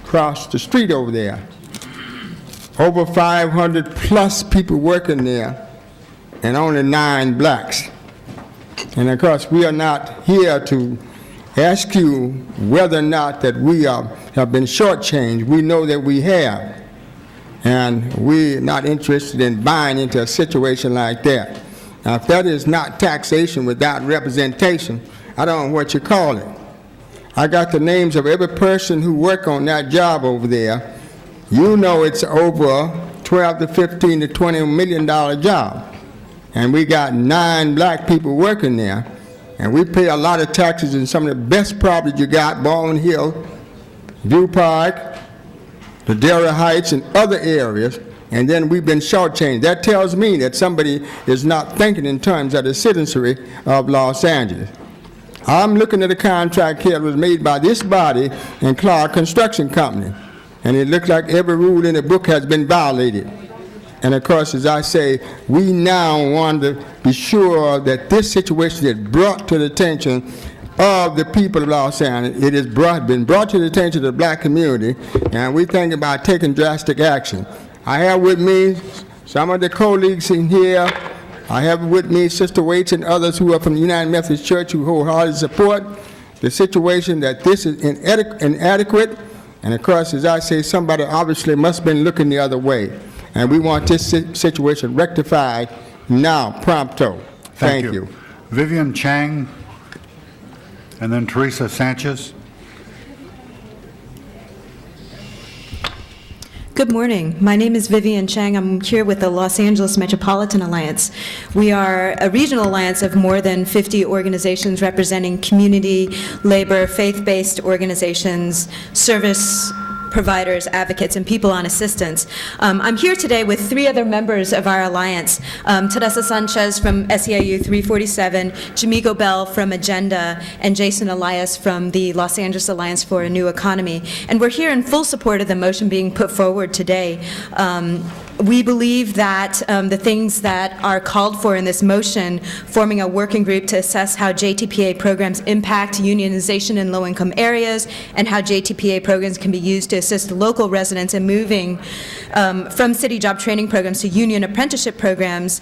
across the street over there. Over 500 plus people working there and only 9 blacks. And of course, we are not here to ask you whether or not that we have been shortchanged. We know that we have. And we're not interested in buying into a situation like that. Now, if that is not taxation without representation, I don't know what you call it. I got the names of every person who work on that job over there. You know it's over 12 to 15 to $20 million job. And we got 9 black people working there. And we pay a lot of taxes in some of the best properties you got, Baldwin Hill, View Park, the Dairy Heights, and other areas, and then we've been shortchanged. That tells me that somebody is not thinking in terms of the citizenry of Los Angeles. I'm looking at a contract here that was made by this body and Clark Construction Company, and it looks like every rule in the book has been violated. And of course, as I say, we now want to be sure that this situation is brought to the attention of the people of Los Angeles. It has been brought to the attention of the black community, and we think about taking drastic action. I have with me some of the colleagues in here. I have with me Sister Waits and others who are from the United Methodist Church who wholeheartedly support the situation that this is inadequate. And of course, as I say, somebody obviously must have been looking the other way. And we want this situation rectified now, prompto. Thank you.
Vivian Chang, and then Teresa Sanchez.
Good morning. My name is Vivian Chang. I'm here with the Los Angeles Metropolitan Alliance. We are a regional alliance of more than 50 organizations representing community, labor, faith-based organizations, service providers, advocates, and people on assistance. I'm here today with 3 other members of our alliance, Teresa Sanchez from SEIU 347, Jamigo Bell from Agenda, and Jason Elias from the Los Angeles Alliance for a New Economy. And we're here in full support of the motion being put forward today. We believe that the things that are called for in this motion, forming a working group to assess how JTPA programs impact unionization in low-income areas and how JTPA programs can be used to assist local residents in moving from city job training programs to union apprenticeship programs,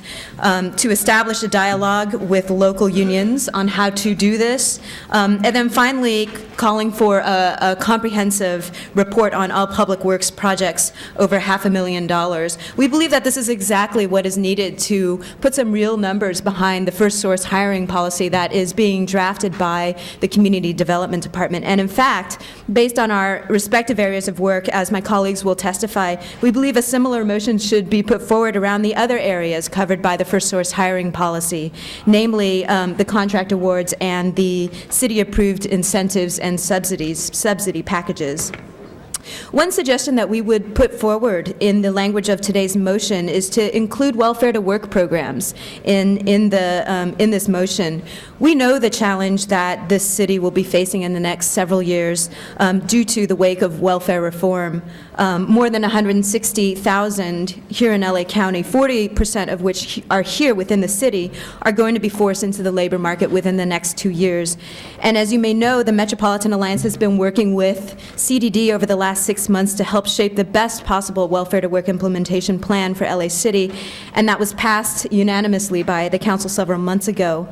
to establish a dialogue with local unions on how to do this, and then finally calling for a comprehensive report on all public works projects over $500,000. We believe that this is exactly what is needed to put some real numbers behind the first source hiring policy that is being drafted by the Community Development Department. And in fact, based on our respective areas of work, as my colleagues will testify, we believe a similar motion should be put forward around the other areas covered by the first source hiring policy, namely the contract awards and the city-approved incentives and subsidy packages. One suggestion that we would put forward in the language of today's motion is to include welfare to work programs in this motion. We know the challenge that this city will be facing in the next several years due to the wake of welfare reform. More than 160,000 here in LA County, 40% of which are here within the city, are going to be forced into the labor market within the next 2 years. And as you may know, the Metropolitan Alliance has been working with CDD over the last 6 months to help shape the best possible welfare to work implementation plan for LA City, and that was passed unanimously by the council several months ago.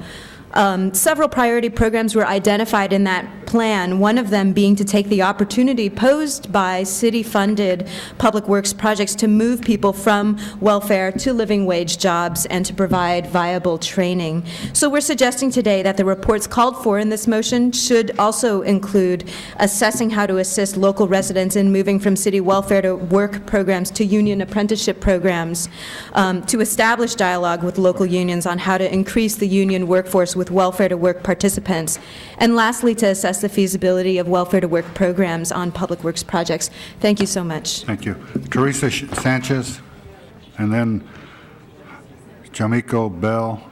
Several priority programs were identified in that plan, one of them being to take the opportunity posed by city-funded public works projects to move people from welfare to living wage jobs and to provide viable training. So we're suggesting today that the reports called for in this motion should also include assessing how to assist local residents in moving from city welfare to work programs to union apprenticeship programs, to establish dialogue with local unions on how to increase the union workforce with welfare to work participants, and lastly, to assess the feasibility of welfare to work programs on public works projects. Thank you so much.
Thank you. Teresa Sanchez, and then Jamiko Bell.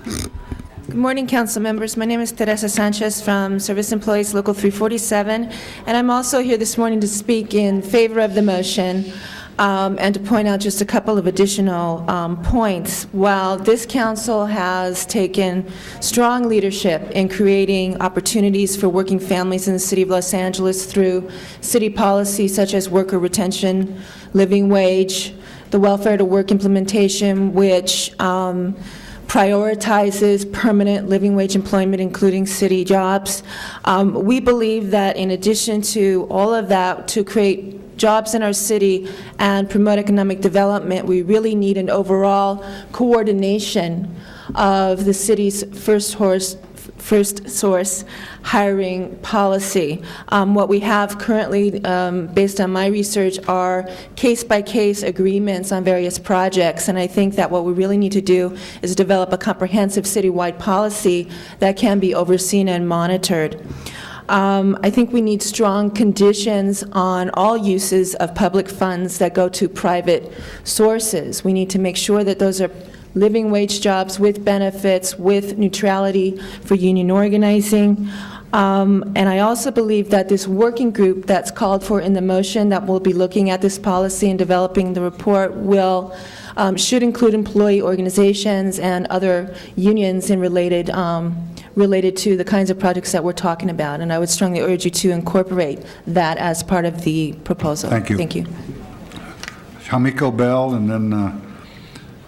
Good morning, council members. My name is Teresa Sanchez from Service Employees Local 347, and I'm also here this morning to speak in favor of the motion and to point out just a couple of additional points. While this council has taken strong leadership in creating opportunities for working families in the city of Los Angeles through city policies such as worker retention, living wage, the welfare to work implementation, which prioritizes permanent living wage employment, including city jobs. We believe that in addition to all of that, to create jobs in our city and promote economic development, we really need an overall coordination of the city's first source hiring policy. What we have currently, based on my research, are case-by-case agreements on various projects, and I think that what we really need to do is develop a comprehensive citywide policy that can be overseen and monitored. I think we need strong conditions on all uses of public funds that go to private sources. We need to make sure that those are living wage jobs with benefits, with neutrality for union organizing. And I also believe that this working group that's called for in the motion that will be looking at this policy and developing the report should include employee organizations and other unions in related to the kinds of projects that we're talking about. And I would strongly urge you to incorporate that as part of the proposal.
Thank you.
Thank you.
Jamiko Bell, and then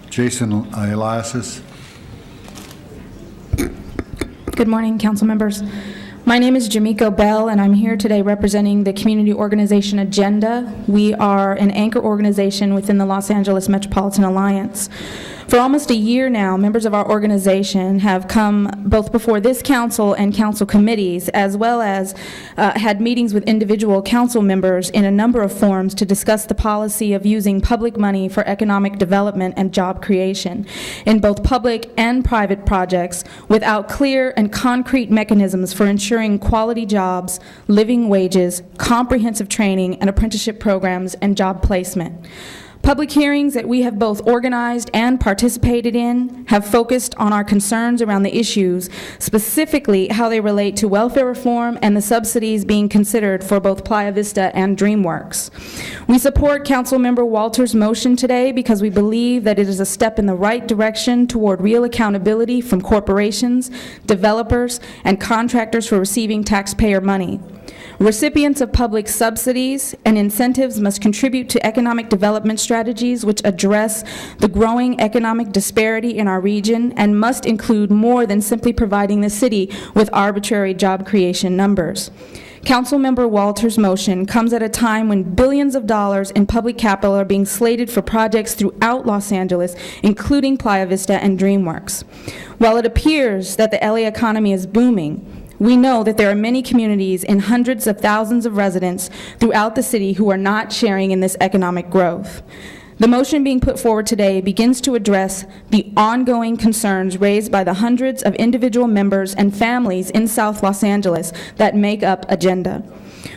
Jason Eliasis.
Good morning, council members. My name is Jamiko Bell, and I'm here today representing the community organization Agenda. We are an anchor organization within the Los Angeles Metropolitan Alliance. For almost a year now, members of our organization have come both before this council and council committees, as well as had meetings with individual council members in a number of forums to discuss the policy of using public money for economic development and job creation in both public and private projects without clear and concrete mechanisms for ensuring quality jobs, living wages, comprehensive training, and apprenticeship programs and job placement. Public hearings that we have both organized and participated in have focused on our concerns around the issues, specifically how they relate to welfare reform and the subsidies being considered for both Playa Vista and DreamWorks. We support Councilmember Walters' motion today because we believe that it is a step in the right direction toward real accountability from corporations, developers, and contractors for receiving taxpayer money. Recipients of public subsidies and incentives must contribute to economic development strategies which address the growing economic disparity in our region and must include more than simply providing the city with arbitrary job creation numbers. Councilmember Walters' motion comes at a time when billions of dollars in public capital are being slated for projects throughout Los Angeles, including Playa Vista and DreamWorks. While it appears that the LA economy is booming, we know that there are many communities and hundreds of thousands of residents throughout the city who are not sharing in this economic growth. The motion being put forward today begins to address the ongoing concerns raised by the hundreds of individual members and families in South Los Angeles that make up Agenda.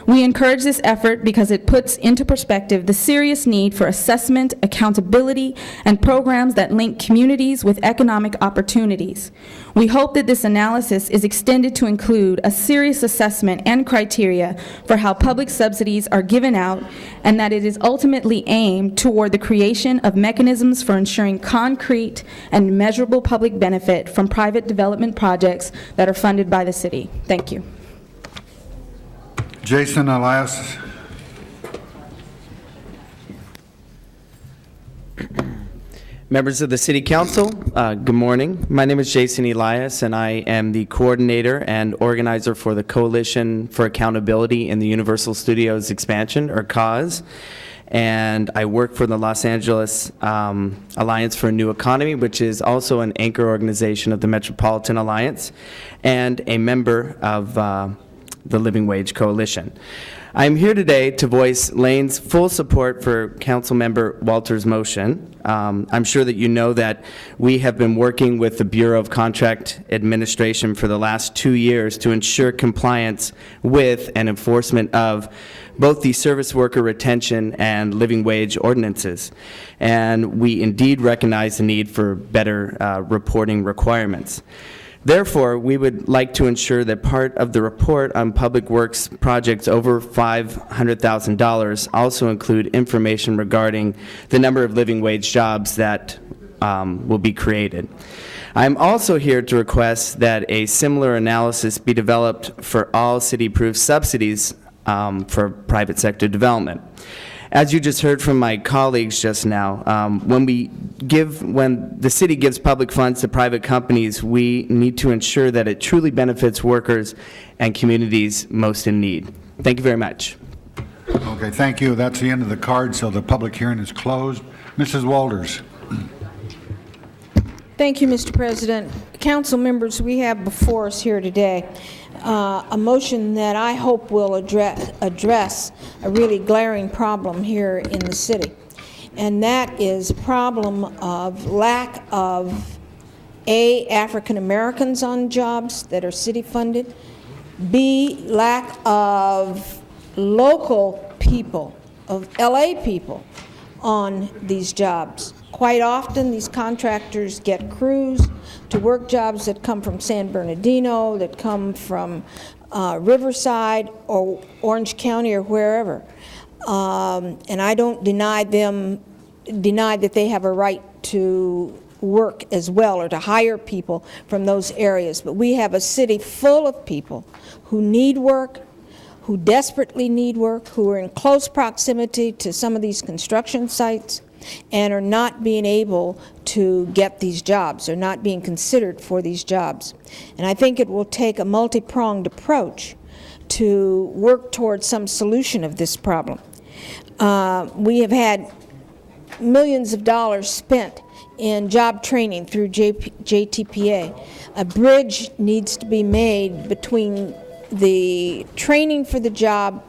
We encourage this effort because it puts into perspective the serious need for assessment, accountability, and programs that link communities with economic opportunities. We hope that this analysis is extended to include a serious assessment and criteria for how public subsidies are given out, and that it is ultimately aimed toward the creation of mechanisms for ensuring concrete and measurable public benefit from private development projects that are funded by the city. Thank you.
Jason Elias.
Members of the City Council, good morning. My name is Jason Elias, and I am the coordinator and organizer for the Coalition for Accountability in the Universal Studios Expansion, or CAUSE. And I work for the Los Angeles Alliance for a New Economy, which is also an anchor organization of the Metropolitan Alliance, and a member of the Living Wage Coalition. I am here today to voice Lane's full support for Councilmember Walters' motion. I'm sure that you know that we have been working with the Bureau of Contract Administration for the last 2 years to ensure compliance with and enforcement of both the service worker retention and living wage ordinances. And we indeed recognize the need for better reporting requirements. Therefore, we would like to ensure that part of the report on public works projects over $500,000 also include information regarding the number of living wage jobs that will be created. I'm also here to request that a similar analysis be developed for all city-approved subsidies for private sector development. As you just heard from my colleagues just now, when the city gives public funds to private companies, we need to ensure that it truly benefits workers and communities most in need. Thank you very much.
Okay, thank you. That's the end of the card, so the public hearing is closed. Mrs. Walters.
Thank you, Mr. President. Council members, we have before us here today a motion that I hope will address a really glaring problem here in the city, and that is a problem of lack of A, African Americans on jobs that are city funded, B, lack of local people, of LA people on these jobs. Quite often, these contractors get crews to work jobs that come from San Bernardino, that come from Riverside or Orange County or wherever. And I don't deny that they have a right to work as well or to hire people from those areas. But we have a city full of people who need work, who desperately need work, who are in close proximity to some of these construction sites, and are not being able to get these jobs, or not being considered for these jobs. And I think it will take a multi-pronged approach to work towards some solution of this problem. We have had millions of dollars spent in job training through JTPA. A bridge needs to be made between the training for the job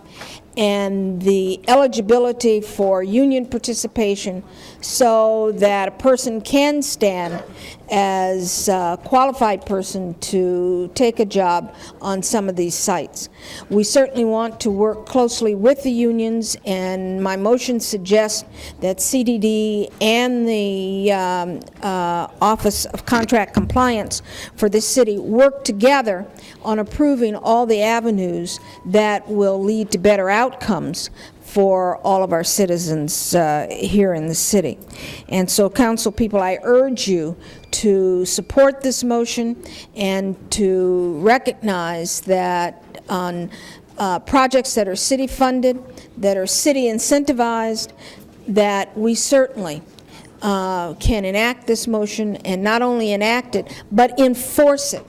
and the eligibility for union participation, so that a person can stand as a qualified person to take a job on some of these sites. We certainly want to work closely with the unions, and my motion suggests that CDD and the Office of Contract Compliance for the city work together on approving all the avenues that will lead to better outcomes for all of our citizens here in the city. And so, council people, I urge you to support this motion and to recognize that on projects that are city funded, that are city incentivized, that we certainly can enact this motion, and not only enact it, but enforce it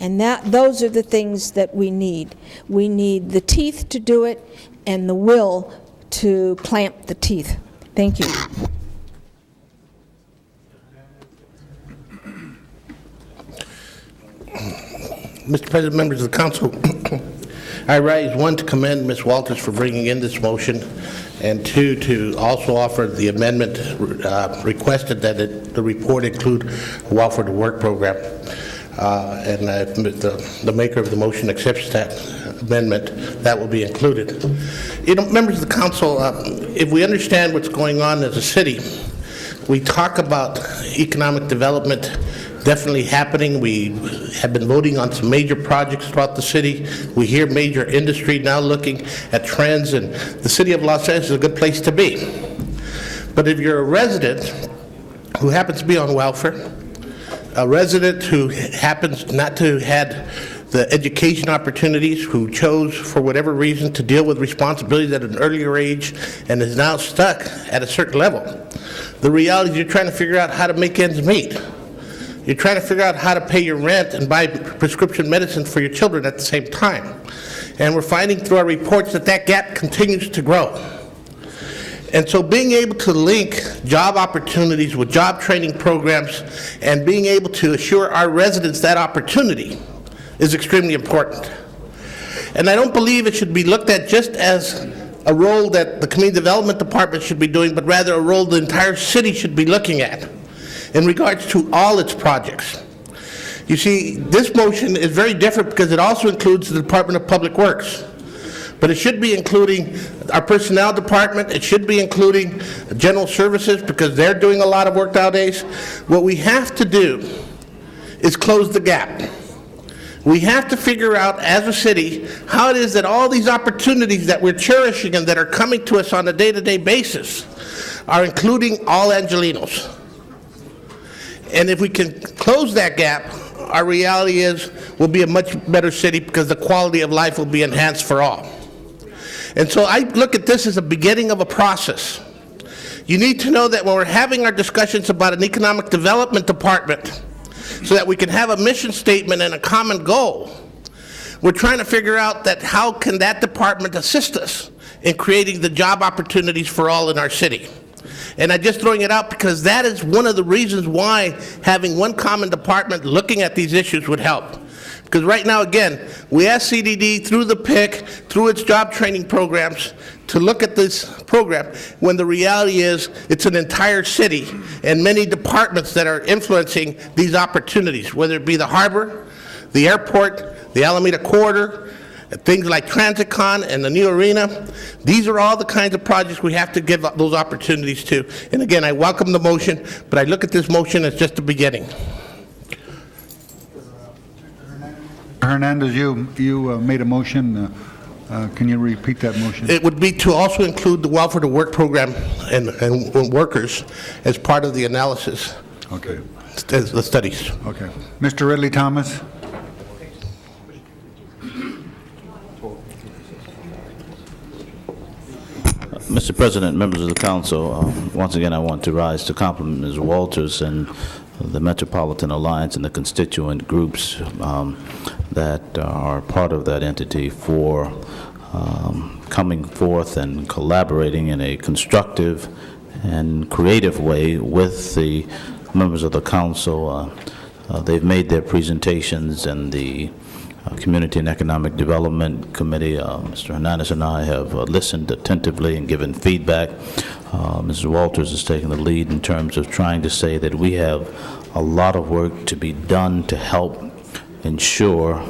And those are the things that we need. We need the teeth to do it and the will to plant the teeth. Thank you.
Mr. President, members of the council, I rise, one, to commend Ms. Walters for bringing in this motion, and two, to also offer the amendment requested that the report include a welfare to work program. And the maker of the motion accepts that amendment, that will be included. You know, members of the council, if we understand what's going on as a city, we talk about economic development definitely happening. We have been voting on some major projects throughout the city. We hear major industry now looking at trends, and the city of Los Angeles is a good place to be. But if you're a resident who happens to be on welfare, a resident who happens not to have the education opportunities, who chose for whatever reason to deal with responsibilities at an earlier age and is now stuck at a certain level, the reality is you're trying to figure out how to make ends meet. You're trying to figure out how to pay your rent and buy prescription medicine for your children at the same time. And we're finding through our reports that that gap continues to grow. And so being able to link job opportunities with job training programs and being able to assure our residents that opportunity is extremely important. And I don't believe it should be looked at just as a role that the Community Development Department should be doing, but rather a role the entire city should be looking at in regards to all its projects. You see, this motion is very different because it also includes the Department of Public Works. But it should be including our personnel department, it should be including general services because they're doing a lot of work nowadays. What we have to do is close the gap. We have to figure out as a city how it is that all these opportunities that we're cherishing and that are coming to us on a day-to-day basis are including all Angelenos. And if we can close that gap, our reality is we'll be a much better city because the quality of life will be enhanced for all. And so I look at this as a beginning of a process. You need to know that when we're having our discussions about an economic development department, so that we can have a mission statement and a common goal, we're trying to figure out that how can that department assist us in creating the job opportunities for all in our city. And I'm just throwing it out because that is one of the reasons why having one common department looking at these issues would help. Because right now, again, we ask CDD through the PIC, through its job training programs, to look at this program when the reality is it's an entire city and many departments that are influencing these opportunities, whether it be the harbor, the airport, the Alameda Corridor, things like TransitCon and the new arena. These are all the kinds of projects we have to give those opportunities to. And again, I welcome the motion, but I look at this motion as just the beginning.
Hernandez, you made a motion. Can you repeat that motion?
It would be to also include the welfare to work program and workers as part of the analysis.
Okay.
As the studies.
Okay. Mr. Ridley Thomas.
Mr. President, members of the council, once again I want to rise to compliment Ms. Walters and the Metropolitan Alliance and the constituent groups that are part of that entity for coming forth and collaborating in a constructive and creative way with the members of the council. They've made their presentations, and the Community and Economic Development Committee, Mr. Hernandez and I have listened attentively and given feedback. Mrs. Walters has taken the lead in terms of trying to say that we have a lot of work to be done to help ensure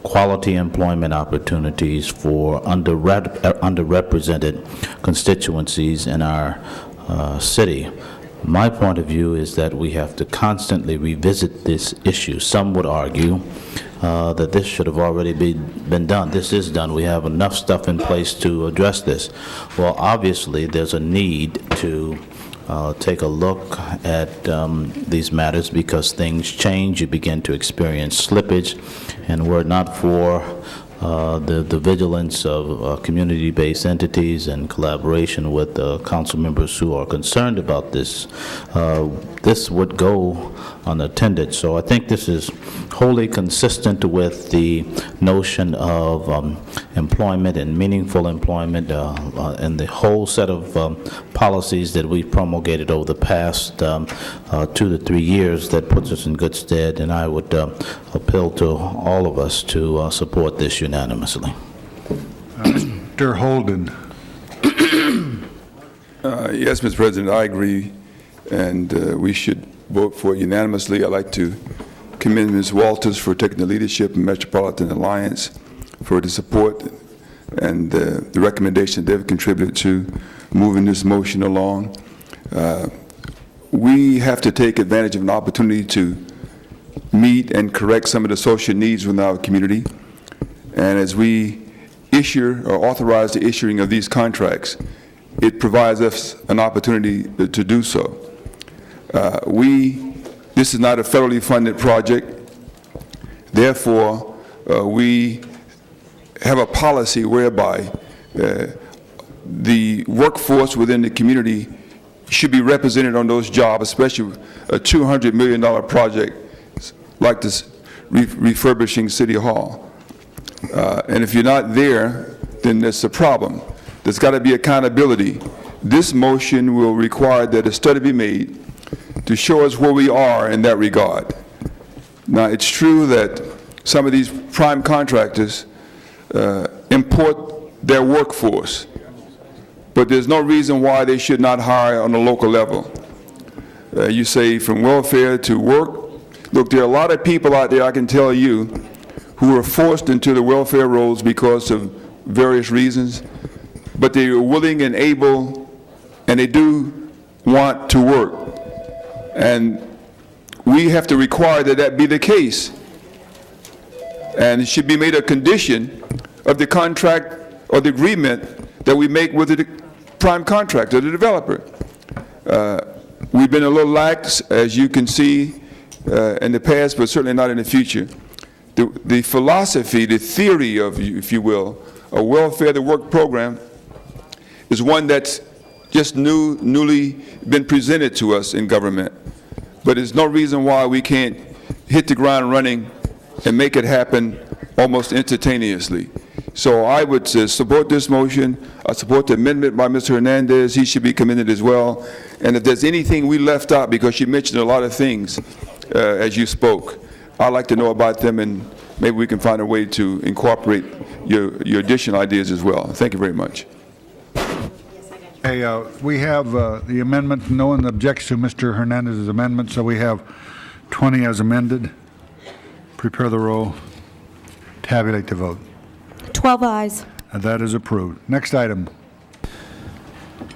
quality employment opportunities for underrepresented constituencies in our city. My point of view is that we have to constantly revisit this issue. Some would argue that this should have already been done. This is done. We have enough stuff in place to address this. Well, obviously, there's a need to take a look at these matters because things change. You begin to experience slippage, and were it not for the vigilance of community-based entities and collaboration with council members who are concerned about this, this would go unattended. So I think this is wholly consistent with the notion of employment and meaningful employment and the whole set of policies that we've promulgated over the past 2 to 3 years that puts us in good stead, and I would appeal to all of us to support this unanimously.
Mr. Holden.
Yes, Mr. President, I agree, and we should vote for it unanimously. I'd like to commend Ms. Walters for taking the leadership in Metropolitan Alliance, for the support and the recommendation they've contributed to moving this motion along. We have to take advantage of an opportunity to meet and correct some of the social needs within our community. And as we issue or authorize the issuing of these contracts, it provides us an opportunity to do so. This is not a federally funded project. Therefore, we have a policy whereby the workforce within the community should be represented on those jobs, especially a $200 million project like this refurbishing City Hall. And if you're not there, then that's a problem. There's got to be accountability. This motion will require that a study be made to show us where we are in that regard. Now, it's true that some of these prime contractors import their workforce, but there's no reason why they should not hire on a local level. You say from welfare to work. Look, there are a lot of people out there, I can tell you, who are forced into the welfare roles because of various reasons, but they are willing and able, and they do want to work. And we have to require that that be the case. And it should be made a condition of the contract or the agreement that we make with the prime contractor, the developer. We've been a little lax, as you can see, in the past, but certainly not in the future. The philosophy, the theory of, if you will, a welfare to work program is one that's just newly been presented to us in government. But there's no reason why we can't hit the ground running and make it happen almost instantaneously. So I would support this motion. I support the amendment by Mr. Hernandez. He should be commended as well. And if there's anything we left out, because you mentioned a lot of things as you spoke, I'd like to know about them, and maybe we can find a way to incorporate your additional ideas as well. Thank you very much.
Hey, we have the amendment. No one objects to Mr. Hernandez's amendment, so we have 20 as amended. Prepare the roll. Tabulate the vote.
12 ayes.
And that is approved. Next item.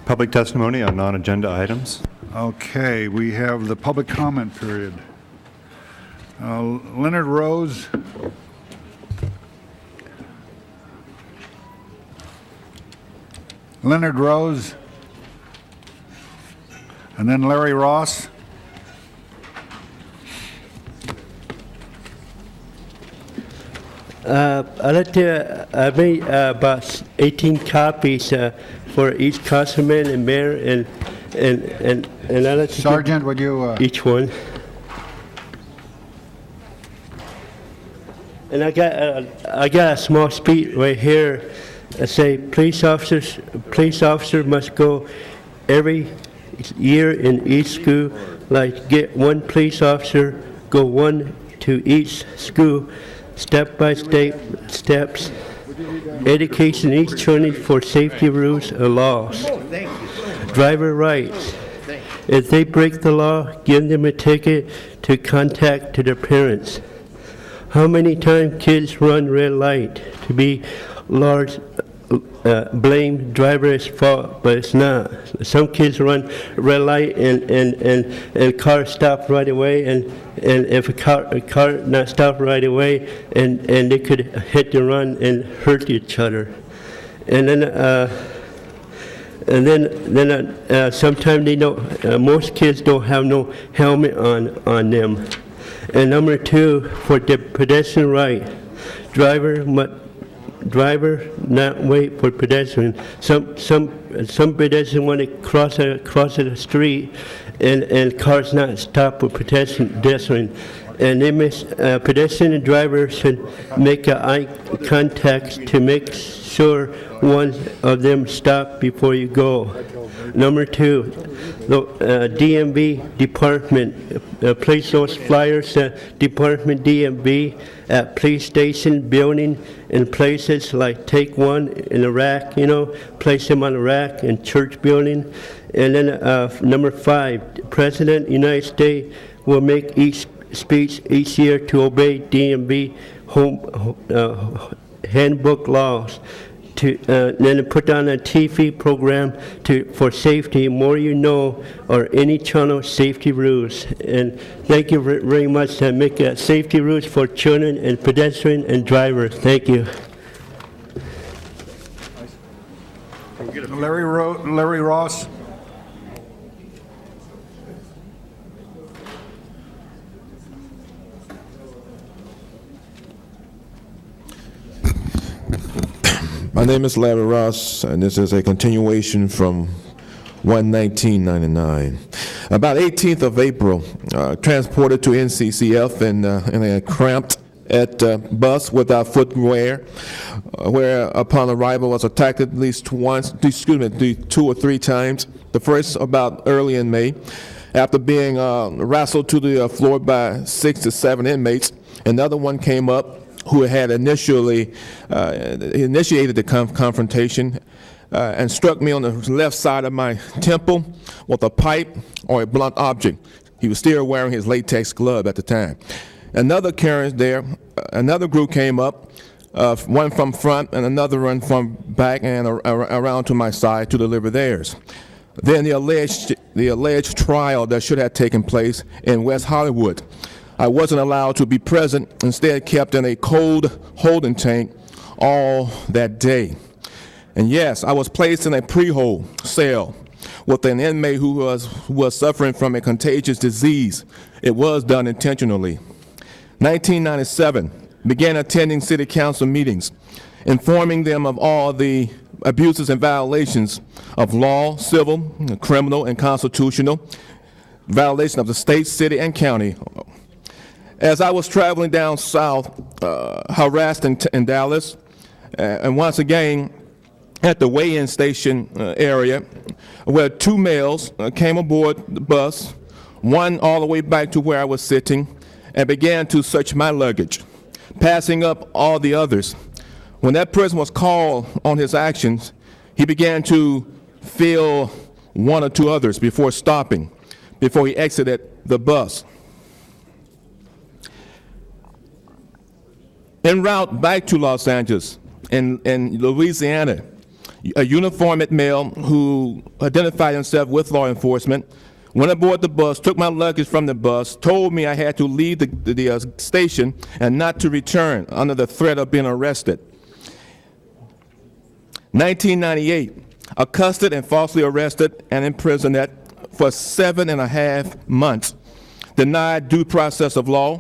Public testimony on non-agenda items.
Okay, we have the public comment period. Leonard Rose. Leonard Rose. And then Larry Ross.
I'd like to make about 18 copies for each councilman and mayor, and I'd like to
Sergeant, would you?
Each one. And I got a small speech right here that say police officer must go every year in each school, like get one police officer, go one to each school, step by steps, education each training for safety rules and laws, driver rights. If they break the law, give them a ticket to contact to their parents. How many times kids run red light to be large, blame driver's fault, but it's not. Some kids run red light and car stop right away, and if a car not stop right away, and they could hit and run and hurt each other. And then sometimes they don't. Most kids don't have no helmet on them. And number two, for the pedestrian right, driver not wait for pedestrian. Some pedestrians want to cross the street, and cars not stop with pedestrian. And pedestrian and drivers should make eye contact to make sure one of them stop before you go. Number 2, the DMV department, place those flyers at Department DMV at police station, building, and places like take one in a rack, place them on a rack in church building. And then number 5, President United States will make each speech each year to obey DMV handbook laws. Then put on a TV program for safety, more you know, or any channel safety rules. And thank you very much to make safety rules for children and pedestrians and drivers. Thank you.
Larry Ross.
My name is Larry Ross, and this is a continuation from 1999. About 18th of April, transported to NCCF in a cramped bus without footwear, where upon arrival was attacked at least 2 or 3 times. The first about early in May, after being wrestled to the floor by 6 to 7 inmates. Another one came up who had initiated the confrontation and struck me on the left side of my temple with a pipe or a blunt object. He was still wearing his latex glove at the time. Another occurrence there, another group came up, one from front and another one from back and around to my side to deliver theirs. Then the alleged trial that should have taken place in West Hollywood. I wasn't allowed to be present, instead kept in a cold holding tank all that day. And yes, I was placed in a pre-hold cell with an inmate who was suffering from a contagious disease. It was done intentionally. 1997, began attending city council meetings, informing them of all the abuses and violations of law, civil, criminal, and constitutional, violation of the state, city, and county. As I was traveling down south, harassed in Dallas, and once again at the weigh-in station area, where 2 males came aboard the bus, one all the way back to where I was sitting, and began to search my luggage, passing up all the others. When that person was called on his actions, he began to feel 1 or 2 others before stopping, before he exited the bus. En route back to Los Angeles, in Louisiana, a uniformed male who identified himself with law enforcement went aboard the bus, took my luggage from the bus, told me I had to leave the station and not to return under the threat of being arrested. 1998, accosted and falsely arrested and imprisoned for 7.5 months, denied due process of law.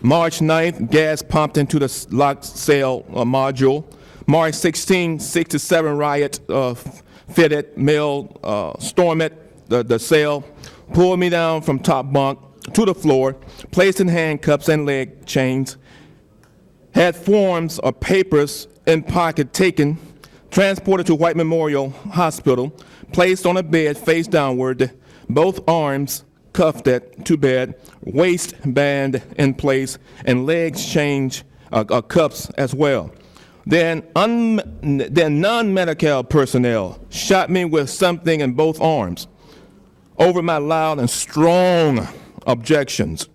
March 9th, gas pumped into the locked cell module. March 16th, 6 to 7 riot fitted male stormed the cell, pulled me down from top bunk to the floor, placed in handcuffs and leg chains, had forms or papers in pocket taken, transported to White Memorial Hospital, placed on a bed face downward, both arms cuffed to bed, waistband in place, and legs changed, cuffs as well. Then non-medical personnel shot me with something in both arms over my loud and strong objections.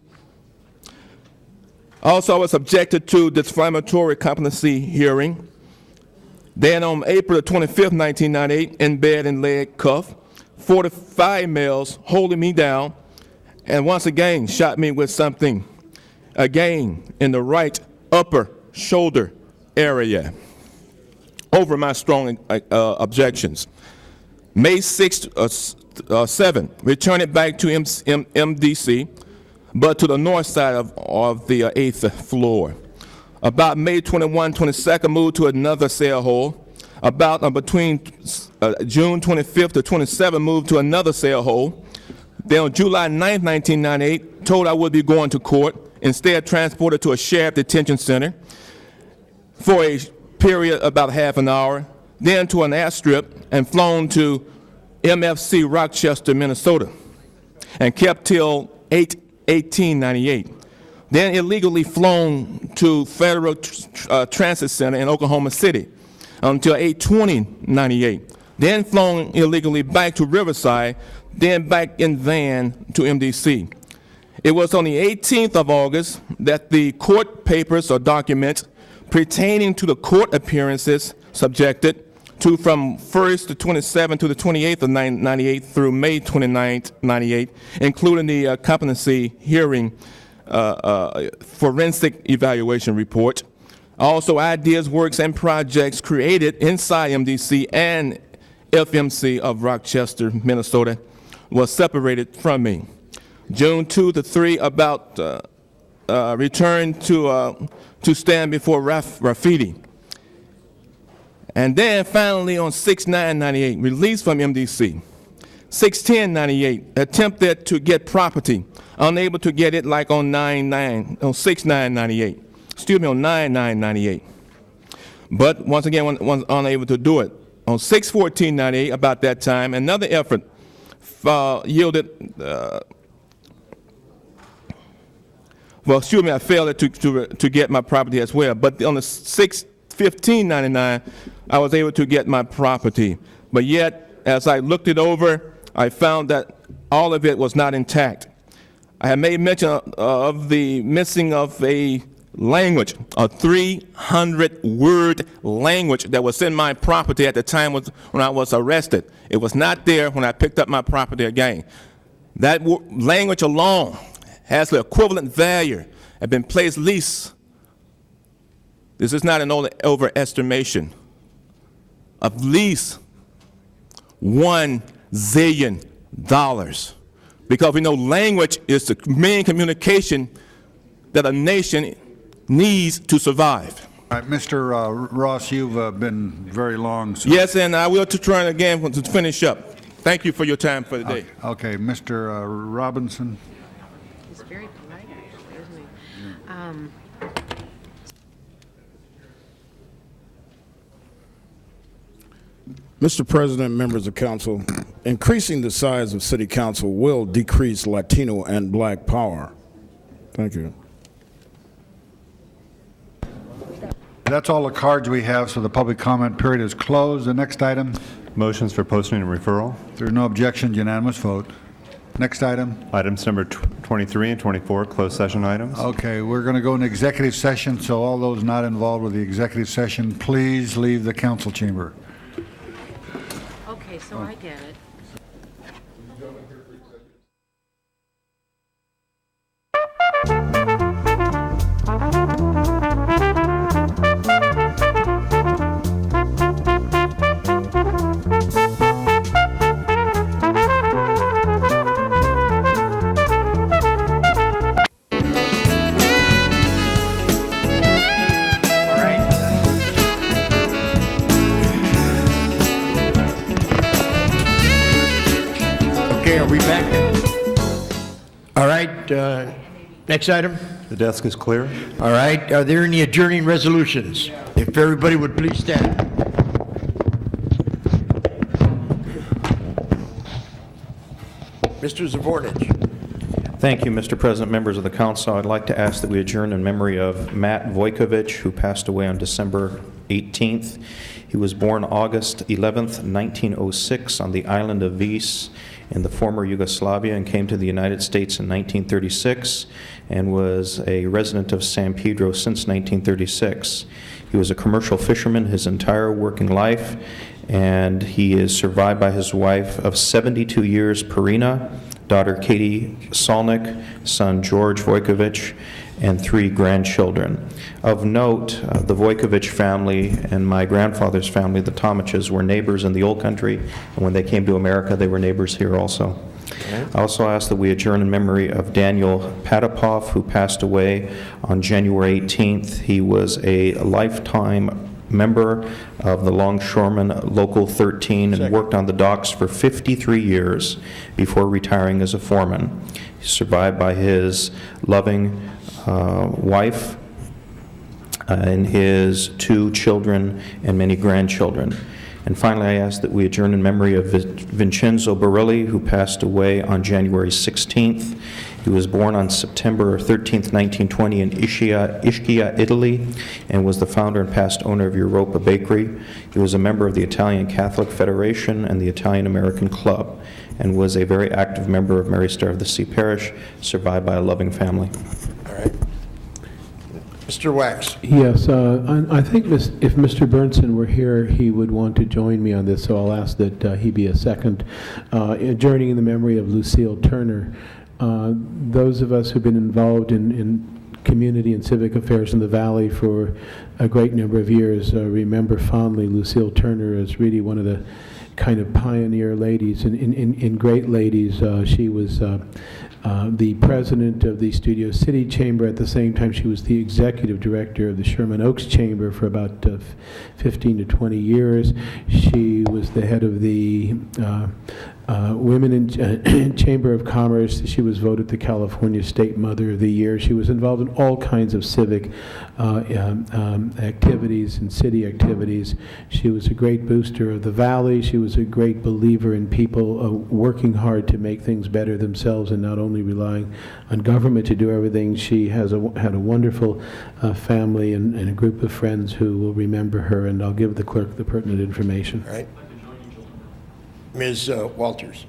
Also, I was subjected to defamatory competency hearing. Then on April 25th, 1998, in bed and leg cuffed, 45 males holding me down, and once again shot me with something, again in the right upper shoulder area, over my strong objections. May 7th, returned it back to MDC, but to the north side of the 8th floor. About May 21, 22nd, moved to another cell hole. About between June 25th to 27th, moved to another cell hole. Then on July 9, 1998, told I would be going to court, instead transported to a sheriff detention center for a period about half an hour, then to an airstrip and flown to MFC Rochester, Minnesota, and kept till 8/18/98. Then illegally flown to Federal Transit Center in Oklahoma City until 8/20/98. Then flown illegally back to Riverside, then back in van to MDC. It was on the 18th of August that the court papers or documents pertaining to the court appearances subjected to from 1st to 27th to the 28th of 98 through May 29th, 98, including the competency hearing forensic evaluation report. Also, ideas, works, and projects created inside MDC and FMC of Rochester, Minnesota, was separated from me. June 2 to 3, about returned to stand before Rafidi. And then finally on 6/9/98, released from MDC. 6/10/98, attempted to get property, unable to get it like on 6/9/98. Excuse me, on 9/9/98. But once again, was unable to do it. On 6/14/98, about that time, another effort yielded, I failed to get my property as well. But on the 6/15/99, I was able to get my property. But yet, as I looked it over, I found that all of it was not intact. I had made mention of the missing of a language, a 300-word language that was in my property at the time when I was arrested. It was not there when I picked up my property again. That language alone has the equivalent value, had been placed lease. This is not an overestimation of least $1 zillion. Because we know language is the main communication that a nation needs to survive.
All right, Mr. Ross, you've been very long. So.
Yes, and I will try again to finish up. Thank you for your time for the day.
Okay, Mr. Robinson.
He's very polite, actually, isn't he?
Mr. President, members of council, increasing the size of city council will decrease Latino and black power. Thank you.
That's all the cards we have, so the public comment period is closed. The next item.
Motions for posting and referral.
If there are no objections, unanimous vote. Next item.
Items number 23 and 24, closed session items.
Okay, we're going to go into executive session, so all those not involved with the executive session, please leave the council chamber.
Okay, so I get it.
Okay, are we back? All right, next item.
The desk is clear.
All right, are there any adjourning resolutions? If everybody would please stand. Mr. Zavornich.
Thank you, Mr. President, members of the council. I'd like to ask that we adjourn in memory of Matt Vojkovic, who passed away on December 18th. He was born August 11th, 1906 on the island of Vis in the former Yugoslavia and came to the United States in 1936 and was a resident of San Pedro since 1936. He was a commercial fisherman his entire working life, and he is survived by his wife of 72 years, Perina, daughter Katie Solnick, son George Vojkovic, and 3 grandchildren. Of note, the Vojkovic family and my grandfather's family, the Tomiches, were neighbors in the old country, and when they came to America, they were neighbors here also. I also ask that we adjourn in memory of Daniel Patapov, who passed away on January 18th. He was a lifetime member of the Longshoremen Local 13 and worked on the docks for 53 years before retiring as a foreman. He's survived by his loving wife and his 2 children and many grandchildren. And finally, I ask that we adjourn in memory of Vincenzo Barilli, who passed away on January 16th. He was born on September 13th, 1920 in Ischia, Italy, and was the founder and past owner of Europa Bakery. He was a member of the Italian Catholic Federation and the Italian American Club, and was a very active member of Mary Star of the Sea Parish, survived by a loving family.
All right. Mr. Wax.
Yes, I think if Mr. Burnson were here, he would want to join me on this, so I'll ask that he be a second. Adjourning in the memory of Lucille Turner. Those of us who've been involved in community and civic affairs in the Valley for a great number of years remember fondly Lucille Turner as really one of the kind of pioneer ladies and great ladies. She was the president of the Studio City Chamber. At the same time, she was the executive director of the Sherman Oaks Chamber for about 15 to 20 years. She was the head of the Women in Chamber of Commerce. She was voted the California State Mother of the Year. She was involved in all kinds of civic activities and city activities. She was a great booster of the Valley. She was a great believer in people working hard to make things better themselves and not only relying on government to do everything. She had a wonderful family and a group of friends who will remember her, and I'll give the clerk the pertinent information.
All right. Ms. Walters.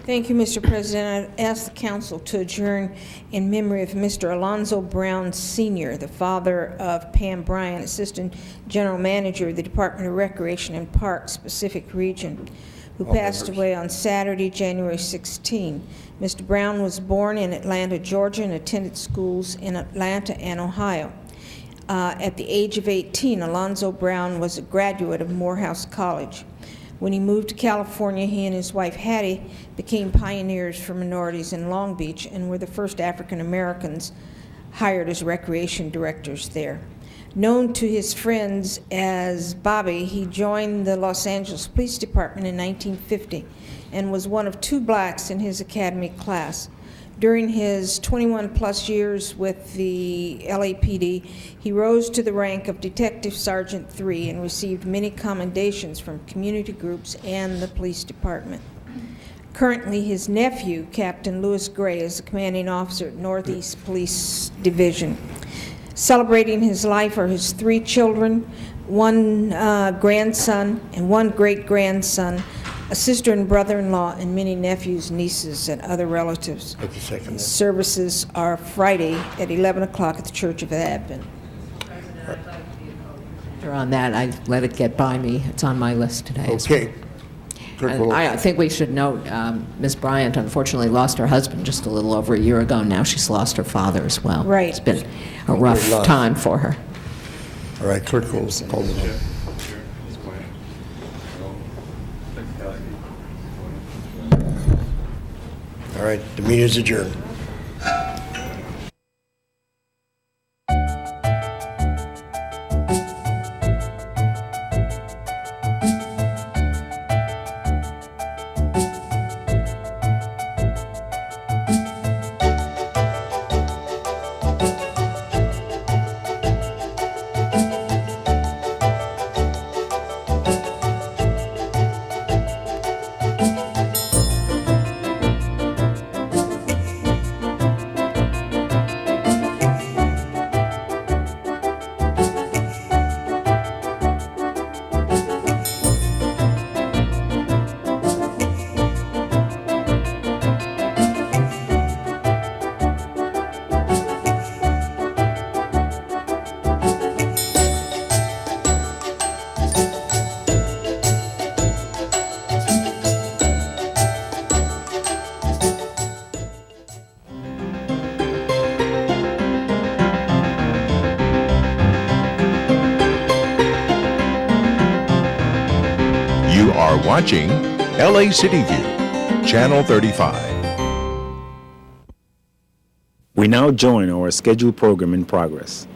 Thank you, Mr. President. I ask the council to adjourn in memory of Mr. Alonzo Brown Sr., the father of Pam Bryan, Assistant General Manager of the Department of Recreation and Parks Pacific Region, who passed away on Saturday, January 16. Mr. Brown was born in Atlanta, Georgia, and attended schools in Atlanta and Ohio. At the age of 18, Alonzo Brown was a graduate of Morehouse College. When he moved to California, he and his wife Hattie became pioneers for minorities in Long Beach and were the first African Americans hired as recreation directors there. Known to his friends as Bobby, he joined the Los Angeles Police Department in 1950 and was one of 2 blacks in his academy class. During his 21-plus years with the LAPD, he rose to the rank of Detective Sergeant 3 and received many commendations from community groups and the police department. Currently, his nephew, Captain Louis Gray, is the commanding officer at Northeast Police Division. Celebrating his life are his 3 children, 1 grandson and 1 great-grandson, a sister and brother-in-law, and many nephews, nieces, and other relatives. Services are Friday at 11 o'clock at the Church of Advent.
On that, I let it get by me. It's on my list today.
Okay.
And I think we should note, Ms. Bryant unfortunately lost her husband just a little over a year ago. Now she's lost her father as well.
Right.
It's been a rough time for her.
All right, clerk will call the roll. All right, the meeting is adjourned.
Watching LA City View, Channel 35.
We now join our scheduled program in progress.